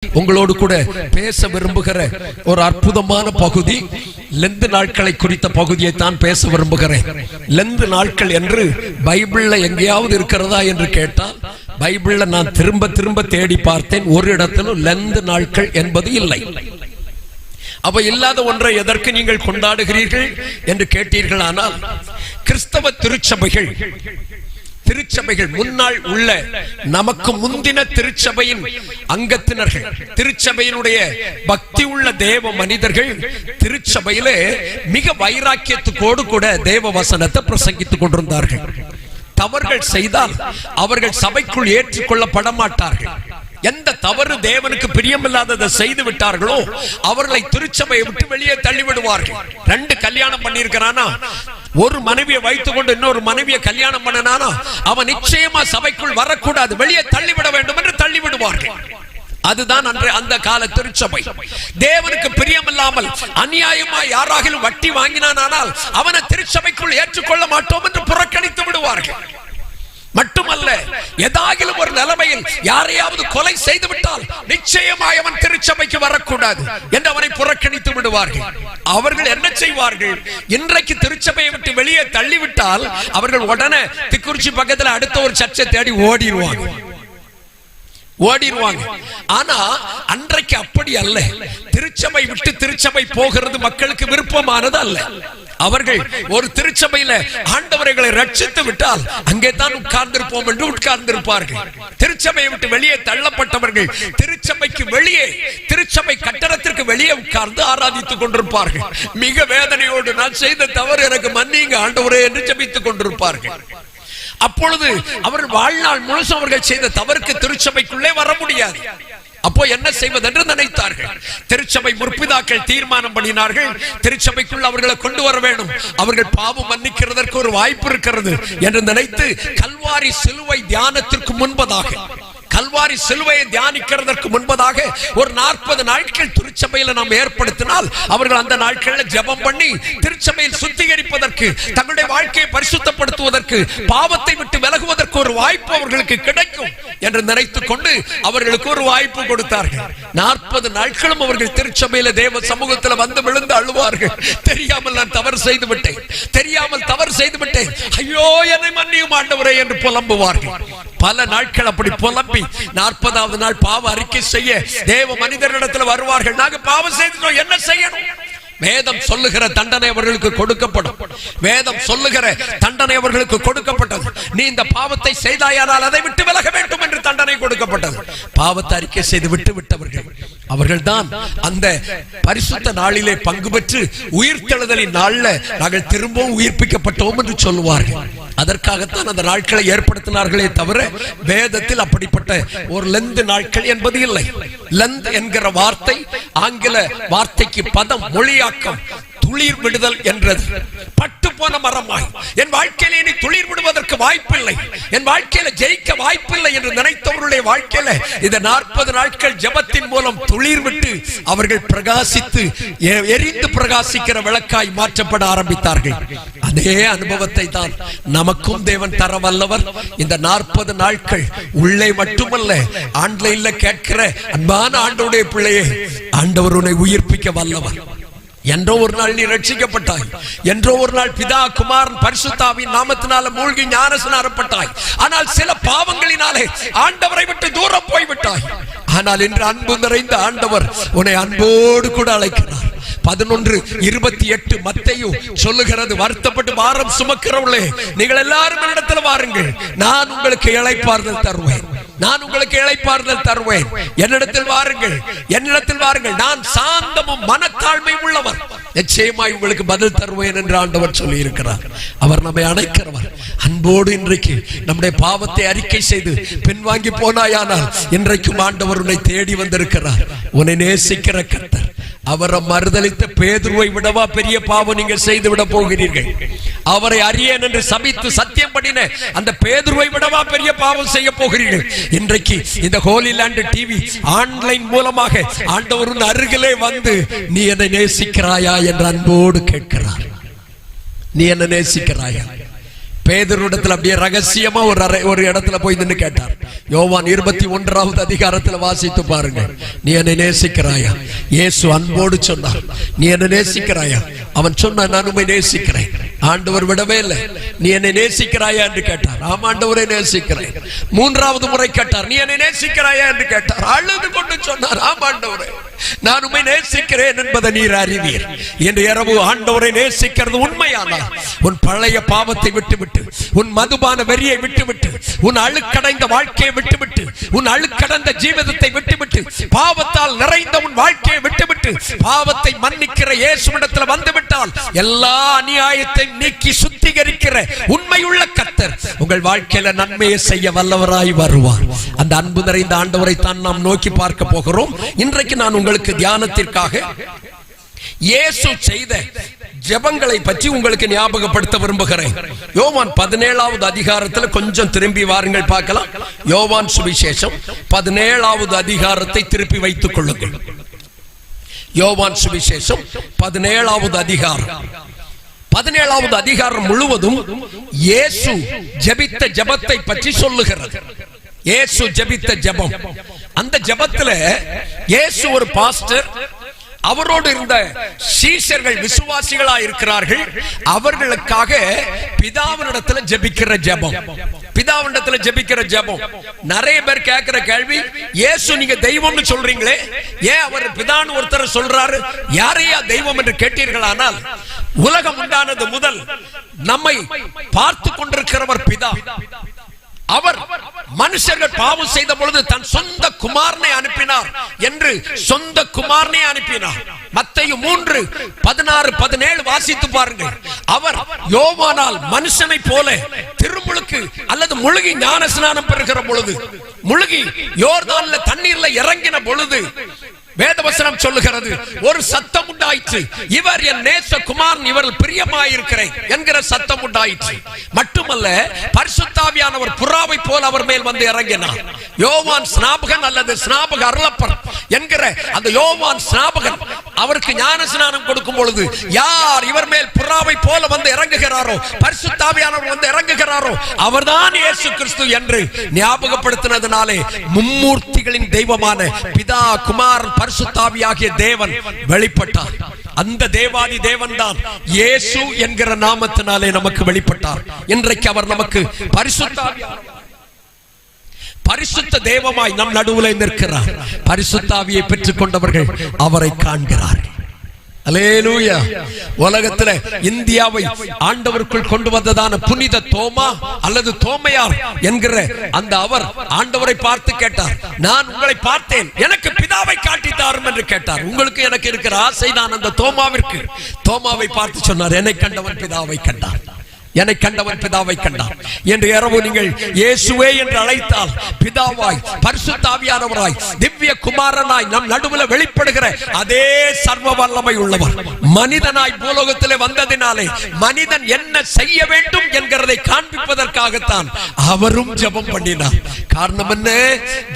உங்களோடு கூட பேச விரும்புகிற ஒரு அற்புதமான பகுதி லெந்து நாட்களை குறித்த பகுதியை தான் பேச விரும்புகிறேன். லெந்து நாட்கள் என்று பைபிள்ல எங்கேயாவது இருக்கிறதா என்று கேட்டால் பைபிள்ல நான் திரும்ப திரும்ப தேடி பார்த்தேன், ஒரு இடத்திலும் லெந்து நாட்கள் என்பது இல்லை. அப்ப இல்லாத ஒன்றை எதற்கு நீங்கள் கொண்டாடுகிறீர்கள் என்று கேட்டீர்களானால், கிறிஸ்தவ திருச்சபைகள் முன்னாள் உள்ள நமக்கு முந்தின திருச்சபையின் அங்கத்தினர்கள், திருச்சபையினுடைய பக்தி உள்ள தேவ மனிதர்கள் திருச்சபையிலே மிக வைராக்கியத்துக்கோடு கூட தேவ வசனத்தை பிரசங்கித்துக் கொண்டிருந்தார்கள். தவறுகள் செய்தால் அவர்கள் சபைக்குள் ஏற்றுக்கொள்ளப்பட மாட்டார்கள். எந்த தவறு தேவனுக்கு பிரியமில்லாததை செய்து விட்டார்களோ அவர்களை திருச்சபையை விட்டு வெளியே தள்ளிவிடுவார்கள். 2 கல்யாணம் பண்ணியிருக்கிறானா, ஒரு மனைவியை வைத்துக் கொண்டு இன்னொரு மனைவியை கல்யாணம் பண்ணனானா அவன் நிச்சயமா சபைக்குள் வரக்கூடாது, வெளியே தள்ளிவிட வேண்டும் என்று தள்ளிவிடுவார்கள். அதுதான் அந்த கால திருச்சபை. தேவனுக்கு பிரியமில்லாமல் அநியாயமா யாராகிலும் வட்டி வாங்கினானால் அவனை திருச்சபைக்குள் ஏற்றுக்கொள்ள மாட்டோம் என்று புறக்கணித்து விடுவார்கள். மட்டுமல்ல, ஏதாகிலும் ஒரு நிலைமையில் யாரையாவது கொலை செய்து விட்டால் நிச்சயமாய் அவன் திருச்சபைக்கு வரக்கூடாது என்று அவனை புறக்கணித்து விடுவார்கள். அவர்கள் என்ன செய்வார்கள்? இன்றைக்கு திருச்சபையை விட்டு வெளியே தள்ளிவிட்டால் அவர்கள் உடனே திக்குறிச்சி பக்கத்தில் அடுத்த ஒரு சர்ச்சை தேடி ஓடிடுவாங்க. ஆனா அன்றைக்கு அப்படி அல்ல. திருச்சபை விட்டு திருச்சபை போகிறது மக்களுக்கு விருப்பமானது அல்ல. அவர்கள் ஒரு திருச்சபையில ஆண்டவர்களை ரட்சித்து விட்டால் அங்கே தான் உட்கார்ந்திருப்போம் என்று உட்கார்ந்திருப்பார்கள். திருச்சபையை விட்டு வெளியே தள்ளப்பட்டவர்கள் திருச்சபைக்கு வெளியே, திருச்சபை கட்டடத்திற்கு வெளியே உட்கார்ந்து ஆராதித்துக் கொண்டிருப்பார்கள். மிக வேதனையோடு நான் செய்த தவறு எனக்கு மன்னிங்க ஆண்டவரே என்று ஜெபித்துக் கொண்டிருப்பார்கள். அப்பொழுது அவர்கள் வாழ்நாள் முழுசும் அவர்கள் செய்த தவறுக்கு திருச்சபைக்குள்ளே வர முடியாது. அப்போ என்ன செய்வது என்று நினைத்தார்கள். திருச்சபை முற்பிதாக்கள் தீர்மானம் பண்ணினார்கள், திருச்சபைக்குள் அவர்களை கொண்டு வர வேண்டும், அவர்கள் பாவம் மன்னிக்கிறதற்கு ஒரு வாய்ப்பு இருக்கிறது என்று நினைத்து கல்வாரி சிலுவை தியானத்திற்கு முன்பதாக, கல்வாரி சிலுவையை தியானிக்கிறதற்கு முன்பதாக ஒரு 40 நாட்கள் திருச்சபையில நாம் ஏற்படுத்தினால் அவர்கள் அந்த நாட்களில் ஜெபம் பண்ணி திருச்சபையில் சுத்திகரிப்பதற்கு, தங்களுடைய வாழ்க்கையை பரிசுத்தப்படுத்துவதற்கு, பாவத்தை விட்டு விலகுவதற்கு ஒரு வாய்ப்பு அவர்களுக்கு கிடைக்கும் என்று நினைத்துக் கொண்டு அவர்களுக்கு ஒரு வாய்ப்பு கொடுத்தார்கள். 40 நாட்களும் அவர்கள் திருச்சபையில தேவ சமூகத்தில் வந்து விழுந்து அழுவார்கள். தெரியாமல் நான் தவறு செய்து விட்டேன், தெரியாமல் தவறு செய்து விட்டேன், ஐயோ என்னை மன்னியும் ஆண்டவரே என்று புலம்புவார்கள். பல நாட்கள் அப்படி புலம்பி 40வது நாள் பாவ அறிக்கை செய்ய தேவ மனிதரிடத்தில் வருவார்கள். நாங்க பாவம் செய்துட்டோம், என்ன செய்யணும்? வேதம் சொல்லுகிற தண்டனை அவர்களுக்கு கொடுக்கப்படும். வேதம் சொல்லுகிற தண்டனை அவர்களுக்கு கொடுக்கப்பட்டது. நீ இந்த பாவத்தை செய்தாயானால் அதை விட்டு விலக வேண்டும் என்று தண்டனை கொடுக்கப்பட்டது. பாவத்தை அறிக்கை செய்து விட்டு விட்டவர்கள் அவர்கள் தான் அந்த பரிசுத்த நாளிலே பங்கு பெற்று உயிர்த்தெழுதலின் நாள்ல நாங்கள் திரும்பவும் உயிர்ப்பிக்கப்பட்டோம் என்று சொல்லுவார்கள். அதற்காகத்தான் அந்த நாட்களை ஏற்படுத்தினார்களே தவிர வேதத்தில் அப்படிப்பட்ட ஒரு லெந்து நாட்கள் என்பது இல்லை. லெந்து என்கிற வார்த்தை ஆங்கில வார்த்தைக்கு பதம் மொழியாக்கம் துளிர் விடுதல் என்றது. பட்டு போன மரமாய் என் வாழ்க்கையில இனி துளிர் விடுவதற்கு வாய்ப்பில்லை, என் வாழ்க்கையில ஜெயிக்க வாய்ப்பில்லை என்று நினைத்தவர்களுடைய வாழ்க்கையில இந்த 40 நாட்கள் ஜெபத்தின் மூலம் துளிர் விட்டு அவர்கள் பிரகாசித்து எரிந்து பிரகாசிக்கிற விளக்காய் மாற்றப்பட ஆரம்பித்தார்கள். அதே அனுபவத்தை தான் நமக்கும் தேவன் தர வல்லவர். இந்த 40 நாட்கள் உள்ளே மட்டுமல்ல, ஆன்லைன்ல கேட்கிற அன்பான ஆண்டவருடைய பிள்ளையே, ஆண்டவர் உன்னை உயிர்ப்பிக்க வல்லவர். என்றோ ஒரு நாள் நீ ரட்சிக்கப்பட்டாய், என்றோ ஒரு நாள் பிதா குமாரன் பரிசுத்தாவின் நாமத்தினால மூழ்கி ஞானஸ்நானப்பட்டாய். ஆனால் சில பாவங்களினாலே ஆண்டவரை விட்டு தூரம் போய்விட்டாய். ஆனால் இன்று அன்பு நிறைந்த ஆண்டவர் உன்னை அன்போடு கூட அழைக்கிறார். 11:28 மத்தேயு சொல்லுகிறது, வருத்தப்பட்டு பாரம் சுமக்கிறவர்களே நீங்கள் எல்லாரும் என்னிடத்தில் வாருங்கள், நான் உங்களுக்கு இளைப்பாறுதல் தருவேன், நான் உங்களுக்கு இளைப்பாறுதல் தருவேன். என்னிடத்தில் வாருங்கள், என்னிடத்தில் வாருங்கள், நான் சாந்தமும் மனத்தாழ்மையும் உள்ளவர், நிச்சயமாய் உங்களுக்கு பதில் தருவேன் என்று ஆண்டவர் சொல்லி இருக்கிறார். அவர் நம்மை அழைக்கிறவர். அன்போடு இன்றைக்கு நம்முடைய பாவத்தை அறிக்கை செய்து பின்வாங்கி போனாயானால் இன்றைக்கும் ஆண்டவர் உன்னை தேடி வந்திருக்கிறார். உன்னை நேசிக்கிற கர்த்தர். அவரை மறுதலித்த பேதுருவை விடவா பெரிய பாவம் நீங்கள் செய்து விட போகிறீர்கள்? அவரை அறியேன் என்று சபித்து சத்தியம் பண்ணின அந்த பேதுருவை விடவா பெரிய பாவம் செய்ய போகிறீர்கள்? இன்றைக்கு இந்த ஹோலி லேண்ட் டிவி ஆன்லைன் மூலமாக ஆண்டவரின் அருகிலே வந்து நீ என்னை நேசிக்கிறாயா என்று அன்போடு கேட்கிறார். நீ என்ன நேசிக்கிறாயா? பேதுருவிடத்துல அப்படியே ரகசியமா ஒரு இடத்துல போய் நின்று கேட்டார். யோவான் 21வது அதிகாரத்துல வாசித்து பாருங்க. நீ என்னை நேசிக்கிறாயா? இயேசு அன்போடு சொன்னார், நீ என்னை நேசிக்கிறாயா? அவன் சொன்னான், நான் உம்மை நேசிக்கிறேன். ஆண்டவர் விடவே இல்லை. நீ என்னை நேசிக்கிறாயா என்று கேட்டார். ஆம் ஆண்டவரை நேசிக்கிறேன். 3வது முறை கேட்டார், நீ என்னை நேசிக்கிறாயா என்று கேட்டார். அழுது கொண்டு சொன்னார், ஆம் ஆண்டவரே, நான் உம்மை நேசிக்கிறேன் என்பதை நீர் அறிவீர். இன்று இரவு ஆண்டவரை நேசிக்கிறது உண்மையானால் உன் பழைய பாவத்தை விட்டுவிட்டு, உன் மதுபான வெறியை விட்டுவிட்டு, உன் அழுக்கடைந்த வாழ்க்கையை விட்டுவிட்டு, உன் அழுக்கடைந்த ஜீவிதத்தை விட்டுவிட்டு, பாவத்தால் நிறைந்த உன் வாழ்க்கையை விட்டுவிட்டு, பாவத்தை மன்னிக்கிற இயேசுவிடத்தில் வந்துவிட்டால் எல்லா அநியாயத்தை நீக்கி சுத்திகரிக்கிற உண்மையுள்ள கர்த்தர் உங்கள் வாழ்க்கையில நன்மையை செய்ய வல்லவராய் வருவார். அந்த அன்பு நிறைந்த ஆண்டவரை தான் நாம் நோக்கி பார்க்க போகிறோம். இன்றைக்கு நான் உங்களுக்கு தியானத்திற்காக இயேசு செய்த ஜெபங்களை பற்றி உங்களுக்கு ஞாபகப்படுத்த விரும்புகிறேன். யோவான் 17வது அதிகாரத்தில் கொஞ்சம் திரும்பி வாருங்கள் பார்க்கலாம். யோவான் சுவிசேஷம் 17வது அதிகாரத்தை திருப்பி வைத்துக் கொள்ளுங்கள். யோவான் சுவிசேஷம் 17வது அதிகாரம். 17வது அதிகாரம் முழுவதும் இயேசு ஜெபித்த ஜெபத்தை பற்றி சொல்லுகிறது. இயேசு ஜெபித்த ஜெபம். அந்த ஜெபத்துல இயேசு ஒரு பாஸ்டர், அவரோடு இருந்த சீஷர்கள் விசுவாசிகளா இருக்கிறார்கள். அவர்களுக்காக பிதாவினிடத்துல ஜெபிக்கிற ஜெபம். பிதாவினிடத்துல ஜெபிக்கிற ஜெபம். நிறைய பேர் கேட்கிற கேள்வி, இயேசு நீங்க தெய்வம்னு சொல்றீங்களே, ஏன் அவர் பிதான்னு ஒருத்தர் சொல்றாரு? யாரையா தெய்வம் என்று கேட்டீர்களானால், உலகம் உண்டானது முதல் நம்மை பார்த்து கொண்டிருக்கிறவர் பிதா. அவர் மனுஷர்கள் பாவம் செய்த பொழுது தன் சொந்த குமாரனை அனுப்பினார் என்று சொந்த குமாரனை அனுப்பினார். மத்தேயு 3:16-17 வாசித்து பாருங்கள். அவர் யோவானால் மனுஷனை போல திருமுழுக்கு அல்லது முழுகி ஞான ஸ்நானம் பெறுகிற பொழுது, முழுகி யோர்தான்ல தண்ணீர்ல இறங்கின பொழுது வேதவசனம் சொல்லுகிறது, ஒரு சத்தம் உண்டாயிற்று, இவர் என் நேச குமாரன், இவரில் பிரியமாயிருக்கிறேன் என்கிற சத்தம் உண்டாயிற்று. மட்டுமல்ல, பரிசுத்தாவியானவர் புறாவை போல் அவர் மேல் வந்து இறங்கினார். யோவான் ஸ்நாபகன் அல்லது ஸ்நாபக அருளப்பர் என்கிற அந்த யோவான் ஸ்நாபகன் அவருக்கு ஞான ஸ்நானம் கொடுக்கும் பொழுது, யார் இவர் மேல் புறாவை போல வந்து இறங்குகிறாரோ, பரிசுத்தாவியானவர் வந்து இறங்குகிறாரோ, அவர்தான் இயேசு கிறிஸ்து என்று ஞாபகப்படுத்தினதினாலே மும்மூர்த்திகளின் தெய்வமான பிதா, குமாரன், பரிசுத்தாவியாகிய தேவன் வெளிப்பட்டார். அந்த தேவாதி தேவன் தான் இயேசு என்கிற நாமத்தினாலே நமக்கு வெளிப்பட்டார். இன்றைக்கு அவர் நமக்கு பரிசுத்த தேவமாய் நம் நடுவில் நிற்கிறார். பரிசுத்தாவியை பெற்றுக் கொண்டவர்கள் அவரை காண்கிறார்கள். அல்லேலூயா. உலகத்துல இந்தியாவை ஆண்டவருக்குள் கொண்டு வந்ததான புனித தோமா அல்லது தோமையார் என்கிற அந்த அவர் ஆண்டவரை பார்த்து கேட்டார், நான் உங்களை பார்த்தேன், எனக்கு பிதாவை காட்டித்தாரும் என்று கேட்டார். உங்களுக்கு எனக்கு இருக்கிற ஆசை தான் அந்த தோமாவிற்கு. தோமாவை பார்த்து சொன்னார், என்னை கண்டவன் பிதாவை கண்டார், என்னை கண்டவன் பிதாவை கண்டார் என்று. இரவு நீங்கள் இயேசுவே என்று அழைத்தால் பிதாவாய், பரிசுத்தாவியானவராய், திவ்ய குமாரனாய் நம் நடுவில் வெளிப்படுகிற அதே சர்வ வல்லமை உள்ளவர் மனிதனாய் பூலோகத்திலே வந்ததினாலே மனிதன் என்ன செய்ய வேண்டும் என்கிறதை காண்பிப்பதற்காகத்தான் அவரும் ஜெபம் பண்ணினார். காரணம் என்ன?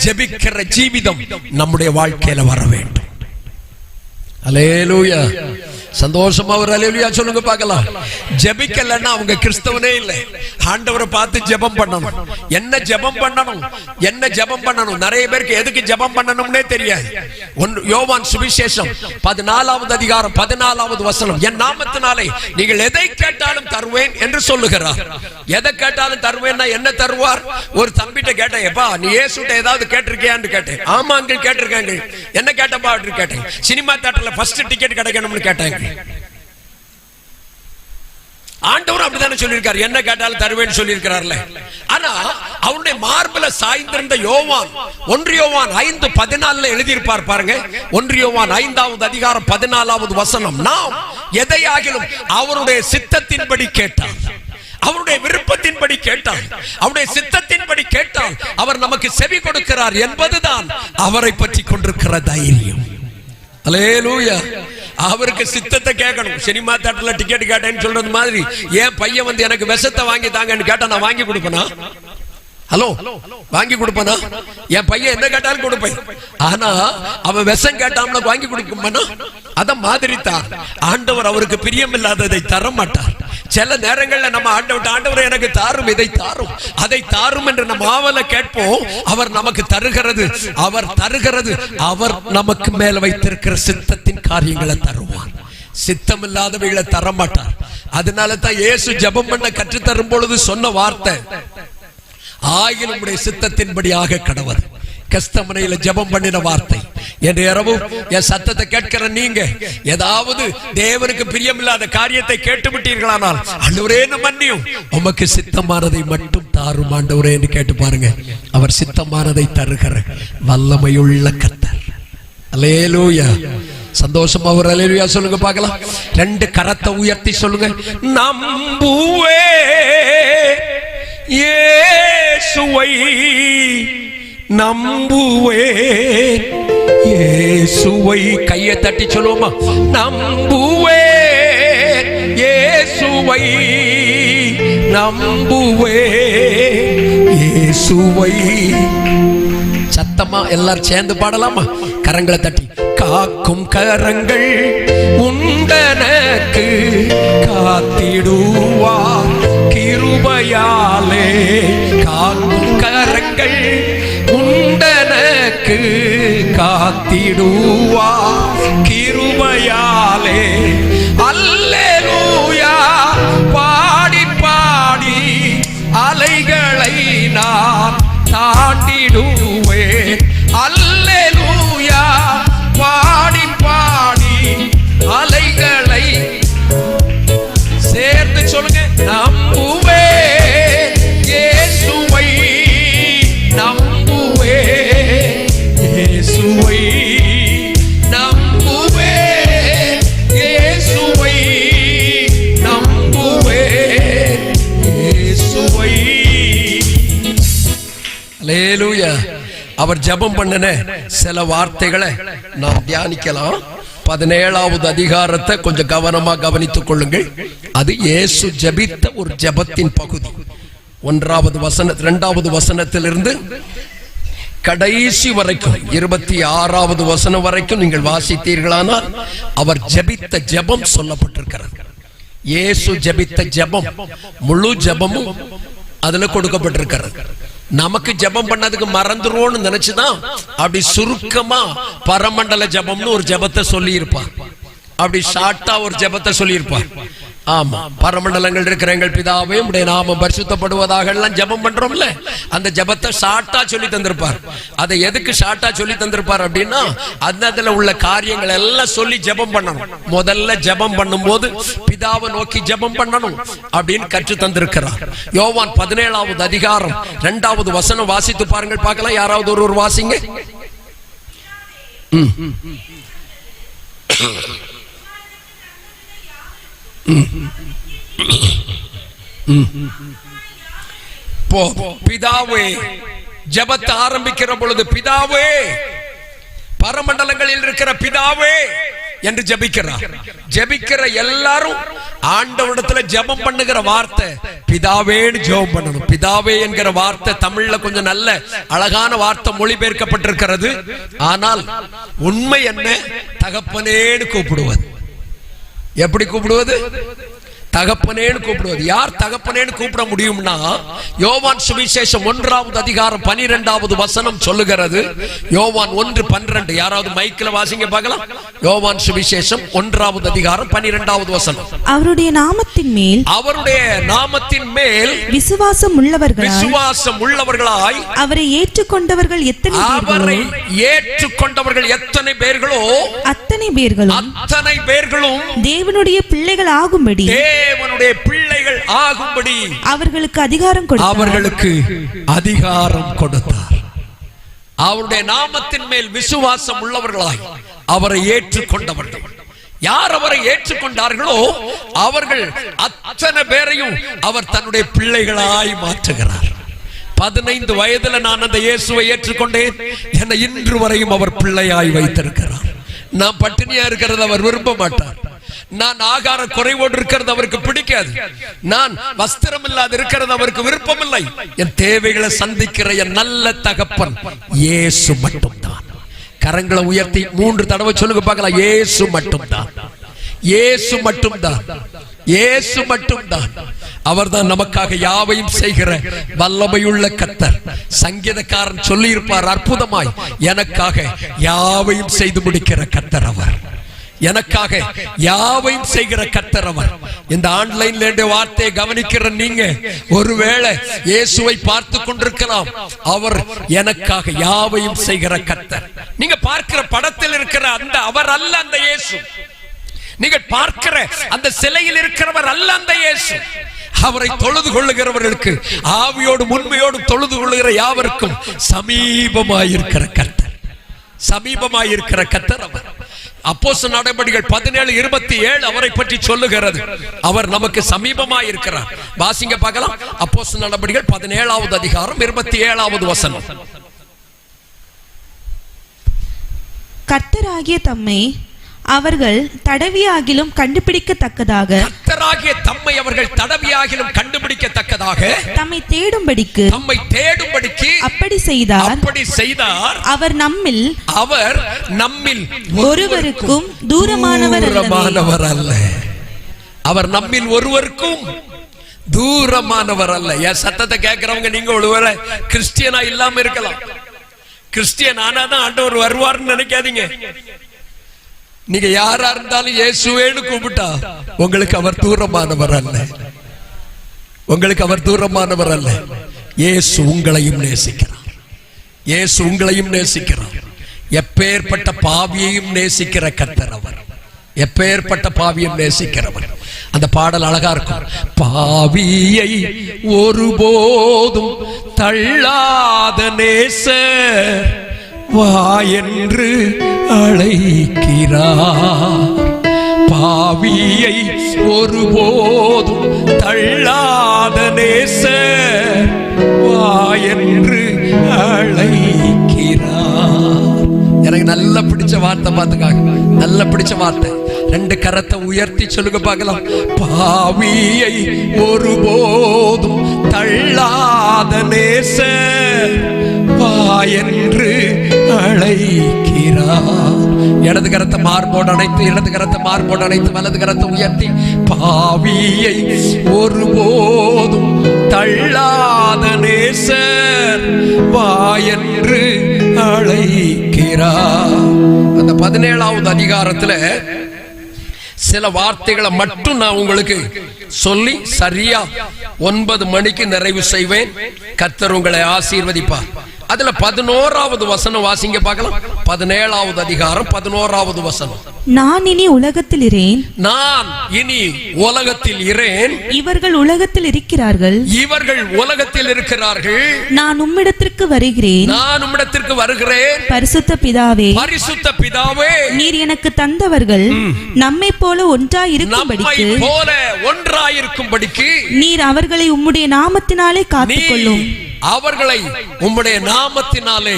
ஜெபிக்கிற ஜீவிதம் நம்முடைய வாழ்க்கையில வர வேண்டும். அல்லேலூயா. சந்தோஷமா ஒரு அல்லேலூயா சொல்லுங்க பார்க்கலாம். ஜெபிக்கலன்னா அவங்க கிறிஸ்தவனே இல்லை. ஆண்டவரை பார்த்து ஜெபம் பண்ணணும். என்ன ஜெபம் பண்ணணும், என்ன ஜெபம் பண்ணணும்? நிறைய பேருக்கு எதுக்கு ஜெபம் பண்ணணும்னே தெரியாது. யோவான் சுவிசேஷம் 14வது அதிகாரம் 14வது வசனம், என் நாமத்தினாலே நீங்கள் எதை கேட்டாலும் தருவேன் என்று சொல்லுகிறார். எதை கேட்டாலும் தருவேன்னா என்ன தருவார்? ஒரு தம்பிட்ட கேட்டேன், எப்பா நீ இயேசுட்ட ஏதாவது கேட்டிருக்கியான்னு கேட்டேன். ஆமா அங்க கேட்டிருக்காங்க. என்ன கேட்டப்பா அப்படின்னு கேட்டேன். சினிமா தியேட்டர்ல ஃபர்ஸ்ட் டிக்கெட் கிடைக்கணும்னு கேட்டாங்க. ஆண்டவர் அப்படித்தானே சொல்லியிருக்காரு, என்ன கேட்டாலும் தருவேன்னு சொல்லியிருக்கிறார்ல. ஆனா அவனுடைய மார்பில சாய்ந்திருந்த யோவான் 1 யோவான் 5:14 எழுதியிருப்பார் பாருங்க. 1 யோவான் 5வது அதிகாரம் 14வது வசனம், நாம் எதையாகிலும் அவருடைய சித்தத்தின்படி கேட்டார், அவருடைய விருப்பத்தின்படி கேட்டால், அவருடைய சித்தத்தின்படி கேட்டால் அவர் நமக்கு செவி கொடுக்கிறார் என்பதுதான் அவரை பற்றி கொண்டிருக்கிற தைரியம். அல்லேலூயா. அவருக்கு சித்தத்தை கேட்கணும். சினிமா தியேட்டர்ல டிக்கெட் கேட்டேன்னு சொல்றது மாதிரி என் பையன் வந்து எனக்கு விஷத்தை வாங்கி தாங்கன்னு கேட்டா நான் வாங்கி கொடுப்பேனா? ஹலோ, வாங்கி கொடுப்பேனா? என் பையன் என்ன கேட்டாலும் கொடுப்பேன். ஆனா அவன் விஷம் கேட்டாம்னா வாங்கி கொடுப்பேனா? அத மாதிரி தான் ஆண்டவர் அவருக்கு பிரியமில்லாததை தர மாட்டார். சில நேரங்கள்ல நம்ம ஆண்டவரே எனக்கு தாரும், இதை தாரும், அதை தாரும் என்று நம்ம ஆவல கேட்போம். அவர் நமக்கு தருகிறது, அவர் நமக்கு மேல வைத்திருக்கிற சித்தத்தின் காரியங்களை தருவார். சித்தம் இல்லாதவைகளை தர மாட்டார். அதனால தான் இயேசு ஜெபம் பண்ண கற்று தரும் பொழுது சொன்ன வார்த்தை, ஆகிலும் உம்முடைய சித்தத்தின்படியாக கடவது. கஸ்தமனையில ஜெபம் பண்ணின வார்த்தை. என்று இரவு என் சத்தத்தை கேட்கிற நீங்க ஏதாவது தேவனுக்கு பிரியமில்லாத காரியத்தை கேட்டு விட்டீர்களானால், ஆண்டவரே மன்னியும், உமக்கு சித்தமானதை மட்டும் தாரும் ஆண்டவரே என்று கேட்டு பாருங்க. அவர் சித்தமானதை தருகிற வல்லமையுள்ள கர்த்தர். அல்லேலூயா. சந்தோஷம். அவர் அல்லேலூயா சொல்லுங்க பார்க்கலாம். ரெண்டு கரத்தை உயர்த்தி சொல்லுங்க. நம்புவே இயேசுவை, நம்புவே இயேசுவை. கையை தட்டி சொல்லுவோமா? நம்புவே இயேசுவை, நம்புவே இயேசுவை. சத்தமா எல்லாரும் சேர்ந்து பாடலாமா? கரங்களை தட்டி. காக்கும் கரங்கள் உண்டனக்கு காத்திடுவார் கிருபையாலே. காக்கும் கரங்கள் உண்டனக்கு காத்திடுவார் கிருபையாலே. அல்லேலூயா பாடி பாடி அலைகளை நான் தாண்டிடுவேன். அல்லேலூயா பாடி பாடி அலைகளை சேர்ந்து சொல்லுங்க. நம்புவே இயேசுவை, நம்புவே இயேசுவை, நம்புவே இயேசுவை, நம்புவே இயேசுவை. அல்லேலூயா. அவர் ஜெபம் பண்ணன சில வார்த்தைகளை நாம் தியானிக்கலாம். 17வது அதிகாரத்தை கொஞ்சம் கவனமா கவனித்துக் கொள்ளுங்கள். அது இயேசு ஜெபித்த ஒரு ஜெபத்தின் பகுதி. 1வது வசனம் 2வது வசனத்திலிருந்து கடைசி வரைக்கும் 26வது வசனம் வரைக்கும் நீங்கள் வாசித்தீர்களானால் அவர் ஜெபித்த ஜெபம் சொல்லப்பட்டிருக்கிறது. இயேசு ஜெபித்த ஜெபம் முழு ஜெபமும் அதுல கொடுக்கப்பட்டிருக்கிறது. நமக்கு ஜெபம் பண்ணதுக்கு மறந்துருவோம்னு நினைச்சுதான் அப்படி சுருக்கமா பரமண்டல ஜெபம்னு ஒரு ஜெபத்தை சொல்லி இருப்பார். அப்படி ஷார்ட்டா ஒரு ஜெபத்தை சொல்லி இருப்பார். ஆமா, பரமண்டலங்கள் இருக்கிற எங்கள் பிதாவே உம்முடைய நாமம் பரிசுத்தப்படுவதாக எல்லாம் ஜெபம் பண்றோம்ல, அந்த ஜெபத்தை ஷார்ட்டா சொல்லி தந்திருப்பார். அதை எதுக்கு ஷார்ட்டா சொல்லி தந்திருப்பார் அப்படின்னா, அதுல உள்ள காரியங்கள் எல்லாம் சொல்லி ஜெபம் பண்ணணும். முதல்ல ஜெபம் பண்ணும் போது பிதாவை நோக்கி ஜெபம் பண்ணணும் அப்படின்னு கற்று தந்திருக்கிறார். யோவான் 17வது அதிகாரம் 2வது வசனம் வாசித்து பாருங்கள் பார்க்கலாம். யாராவது ஒரு வாசிங்க. பிதாவே, ஜெபத்தை ஆரம்பிக்கிற பொழுது பிதாவே, பரமண்டலங்களில் இருக்கிற பிதாவே என்று ஜெபிக்கிறார். ஜெபிக்கிற எல்லாரும் ஆண்டவரிடத்துல ஜெபம் பண்ணுகிற வார்த்தை பிதாவேன்னு ஜெபம் பண்ணணும். பிதாவே என்கிற வார்த்தை தமிழ்ல கொஞ்சம் நல்ல அழகான வார்த்தை மொழிபெயர்க்கப்பட்டிருக்கிறது. ஆனால் உண்மை என்ன? தகப்பனேன்னு கூப்பிடுவது. எப்படி கூப்பிடுவது? தகப்பனேன்னு கூப்பிடுவது. யார் தகப்பனேன்னு கூப்பிட முடியும்னா, யோவான் சுவிசேஷம் 1வது அதிகாரம் 12வது வசனம் சொல்லுகிறது. யோவான் 1:12. யாராவது மைக்ல வாசிங்க பார்க்கலாம். யோவான் சுவிசேஷம் 1வது அதிகாரம் 12வது வசனம். அவருடைய நாமத்தின் மேல் விசுவாசம் உள்ளவர்களாய் அவரை ஏற்றுக்கொண்டவர்கள் எத்தனை பேர்களோ அத்தனை பேர்களும் தேவனுடைய பிள்ளைகள் ஆகும்படி அவர்களுக்கு அதிகாரம் கொடுத்தார். அவருடைய நாமத்தின் மேல் விசுவாசம் உள்ளவர்களாய் அவரை ஏற்றுக்கொண்டவர்கள். யார் அவரை ஏற்றுக்கொண்டார்களோ அவர்கள் அத்தனை பேரையும் அவர் தன்னுடைய பிள்ளைகளாய் மாற்றுகிறார். 15 வயதுல நான் அந்த இயேசுவை ஏற்றுக்கொண்டேன். என்னை இன்று வரையும் அவர் பிள்ளையாய் வைத்திருக்கிறார். நான் பட்டினியா இருக்கிறது அவர் விரும்ப மாட்டார். நான் ஆகார குறைவோடு இருக்கிறது அவருக்கு பிடிக்காது. நான் வஸ்திரம் இல்லாத இருக்கிறது அவருக்கு விருப்பம் இல்லை. என் தேவைகளை சந்திக்கிற என் நல்ல தகப்பன் இயேசு மட்டும்தான். கரங்களை உயர்த்தி 3 தடவை சொல்லுங்க பார்க்கலாம். இயேசு மட்டும்தான். இயேசு மட்டும்தான், இயேசு மட்டும்தான். அவர்தான் நமக்காக யாவையும் செய்கிற வல்லமையுள்ள கர்த்தர். சங்கீதக்காரன் சொல்லி இருப்பார் அற்புதமாய், எனக்காக யாவையும் செய்து முடிக்கிற கர்த்தர் அவர், எனக்காக யாவையும் செய்கிற கர்த்தர் அவர். இந்த ஆன்லைன்ல இந்த வார்த்தையை கவனிக்கிற நீங்க ஒருவேளை இயேசுவை பார்த்து கொண்டிருக்கலாம். அவர் எனக்காக யாவையும் செய்கிற கர்த்தர். நீங்க பார்க்கிற படத்தில் இருக்கிற அந்த அவர் அல்ல அந்த இயேசு. நீங்கள் பார்க்கிற அந்த சிலையில் இருக்கிறவர் அல்ல அந்த இயேசு. அவரை தொழுது கொள்ளுகிறவர்களுக்கு, ஆவியோடும் உண்மையோடும் தொழுது கொள்ளுகிற யாவருக்கும் சமீபமாயிருக்கிற கர்த்தர், சமீபமாயிருக்கிற கர்த்தர் அவர். அப்போஸ்தலர் நடபடிகள் 17:27 அவரை பற்றி சொல்லுகிறது. அவர் நமக்கு சமீபமாயிருக்கிறார். வாசிங்க பார்க்கலாம். அப்போஸ்தலர் நடபடிகள் 17வது அதிகாரம் 27வது வசனம். கர்த்தராகிய தம்மை அவர்கள் தடவியாகிலும் கண்டுபிடிக்கத்தக்கதாக, கர்த்தராகிய தம்மை அவர்கள் தடவியாகிலும் கண்டுபிடிக்கத்தக்கதாக தம்மை தேடும்படிக்கு அப்படி செய்தார். அவர் நம்மில் ஒருவருக்கும் தூரமானவர் அல்ல. அவர் நம்மில் ஒருவருக்கும் தூரமானவர் அல்ல. என் சத்தத்தை கேட்கிறவங்க நீங்க ஒருவேளை கிறிஸ்டியனா இல்லாம இருக்கலாம். கிறிஸ்டியன் ஆனாதான் ஆண்டவர் வருவார்னு நினைக்காதீங்க. நீங்க யாரா இருந்தாலும் இயேசுவேன்னு கூப்பிட்டா உங்களுக்கு அவர் தூரமானவர் அல்ல, உங்களுக்கு அவர் தூரமானவர் அல்ல. இயேசு உங்களையும் நேசிக்கிறார், இயேசு உங்களையும் நேசிக்கிறார். எப்பேற்பட்ட பாவியையும் நேசிக்கிற கர்த்தர் அவர், எப்பேற்பட்ட பாவியும் நேசிக்கிறவர். அந்த பாடல் அழகா இருக்கும். பாவியை ஒருபோதும் தள்ளாத நேசர் வா என்று அழைக்கிறார். பாவியை ஒருபோதும் தள்ளாத நேசர் வா என்று அழைக்கிறார். எனக்கு நல்ல பிடிச்ச வார்த்தை பார்த்துக்காங்க, நல்ல பிடிச்ச வார்த்தை. 2 கரத்தை உயர்த்தி சொல்லுங்க பார்க்கலாம். பாவியை ஒருபோதும் தள்ளாத நேசர் வா என்று அழைக்கிறார். இடது கரத்தை மார்போடு அணைத்து, இடது கரத்தை மார்போடு அணைத்து, வலது கரத்தை உயர்த்தி, பாவியை ஒருபோதும் தள்ளாத நேசர் வா என்று அழைக்கிறார். அந்த 17வது அதிகாரத்துல சில வார்த்தைகளை மட்டும் நான் உங்களுக்கு சொல்லி சரியா 9 மணிக்கு நிறைவு செய்வேன். கர்த்தர் உங்களை ஆசீர்வதிப்பார். அதுல 11வது வசனம் வாசிங்க பார்க்கலாம். 17வது அதிகாரம் 11வது வசனம். நான் இனி உலகத்தில் இரேன், நான் இனி உலகத்தில் இரேன், இவர்கள் உலகத்தில் இருக்கிறார்கள், இவர்கள் உலகத்தில் இருக்கிறார்கள், நான் உம்மிடத்திற்கு வருகிறேன், நான் உம்மிடத்திற்கு வருகிறேன். பரிசுத்த பிதாவே, பரிசுத்த பிதாவே, நீர் எனக்கு தந்தவர்கள் நம்மை போல ஒன்றாயிருக்கும்படிக்கு நீர் அவர்களை உம்முடைய நாமத்தினாலே காத்துக்கொள்ளும், அவர்களை உம்முடைய நாமத்தினாலே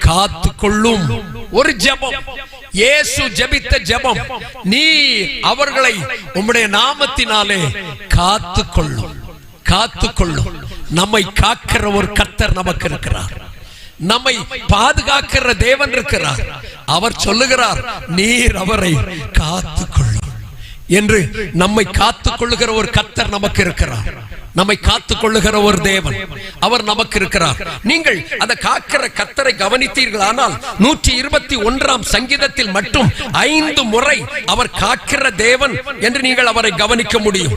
காத்துக்கொள்ளும். ஒரு ஜெபம், இயேசு ஜெபித்த ஜெபம். நீ அவர்களை உம்முடைய நாமத்தினாலே காத்துக்கொள்ளும், காத்துக்கொள்ளும். நம்மை காக்கிற ஒரு கர்த்தர் நமக்கு இருக்கிறார், நம்மை பாதுகாக்கிற தேவன் இருக்கிறார். அவர் சொல்லுகிறார், நீர் அவரை காத்துக்கொள்ளும் என்று. நம்மை காத்துக் கொள்ளுகிற ஒரு கர்த்தர் நமக்கு இருக்கிறார், நம்மை காத்துக் கொள்ளுகிற ஒரு தேவன் அவர் நமக்கு இருக்கிறார். நீங்கள் அந்த காக்கிற கர்த்தரை கவனித்தீர்களானால் 121ஆம் சங்கீதத்தில் மட்டும் 5 முறை அவர் காக்கிற தேவன் என்று நீங்கள் அவரை கவனிக்க முடியும்.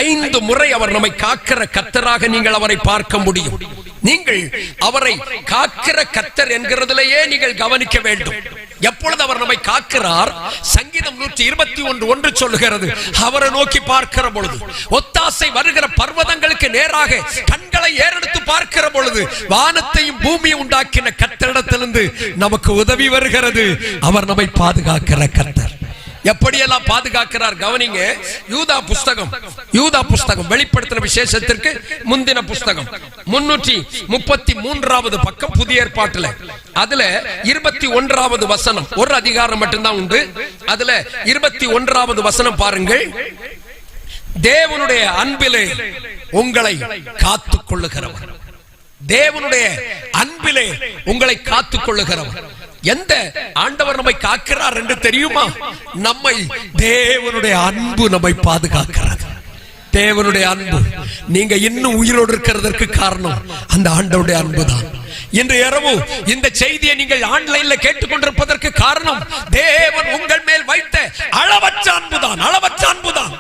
5 முறை அவர் நம்மை காக்கிற கர்த்தராக நீங்கள் அவரை பார்க்க முடியும். நீங்கள் அவரை காக்கிற கர்த்தர் என்கிறதிலேயே நீங்கள் கவனிக்க வேண்டும். எப்பொழுது அவர் நம்மை காக்கிறார்? சங்கீதம் 121:1 சொல்லுகிறது, அவரை நோக்கி பார்க்கிற பொழுது, ஒத்தாசை வருகிற பர்வதங்களுக்கு நேராக கண்களை ஏறெடுத்து பார்க்கிற பொழுது, வானத்தையும் பூமியை உண்டாக்கின கர்த்தரிடத்திலிருந்து நமக்கு உதவி வருகிறது. அவர் நம்மை பாதுகாக்கிற கர்த்தர். எப்படியெல்லாம் பாதுகாக்கிறார் கவனிங்க. யூதா புஸ்தகம் வெளிப்படுத்தின விசேஷத்திற்கு முந்தின புஸ்தகம் 333வது பக்கம் புதிய ஏற்பாட்டுல. அதுல 21வது வசனம், ஒரு அதிகாரம் மட்டும்தான் உண்டு. அதுல 21வது வசனம் பாருங்கள். தேவனுடைய அன்பிலே உங்களை காத்துக் கொள்ளுகிறவர், தேவனுடைய அன்பிலே உங்களை காத்துக் கொள்ளுகிறவர். எந்த ஆண்டவர் நம்மை காக்கிறார் என்று தெரியுமா? நம்மை தேவனுடைய அன்பு நம்மை பாதுகாக்கிறது. தேவனுடைய அன்பு. நீங்க இன்னும் உயிரோடு இருக்கிறதற்கு காரணம் அந்த ஆண்டவருடைய அன்புதான். இன்று இரவு இந்த செய்தியை நீங்கள் ஆன்லைன்ல கேட்டுக்கொண்டிருப்பதற்கு காரணம் தேவன் உங்கள் மேல் வைத்த அளவற்ற அன்புதான். அளவற்ற அன்புதான்.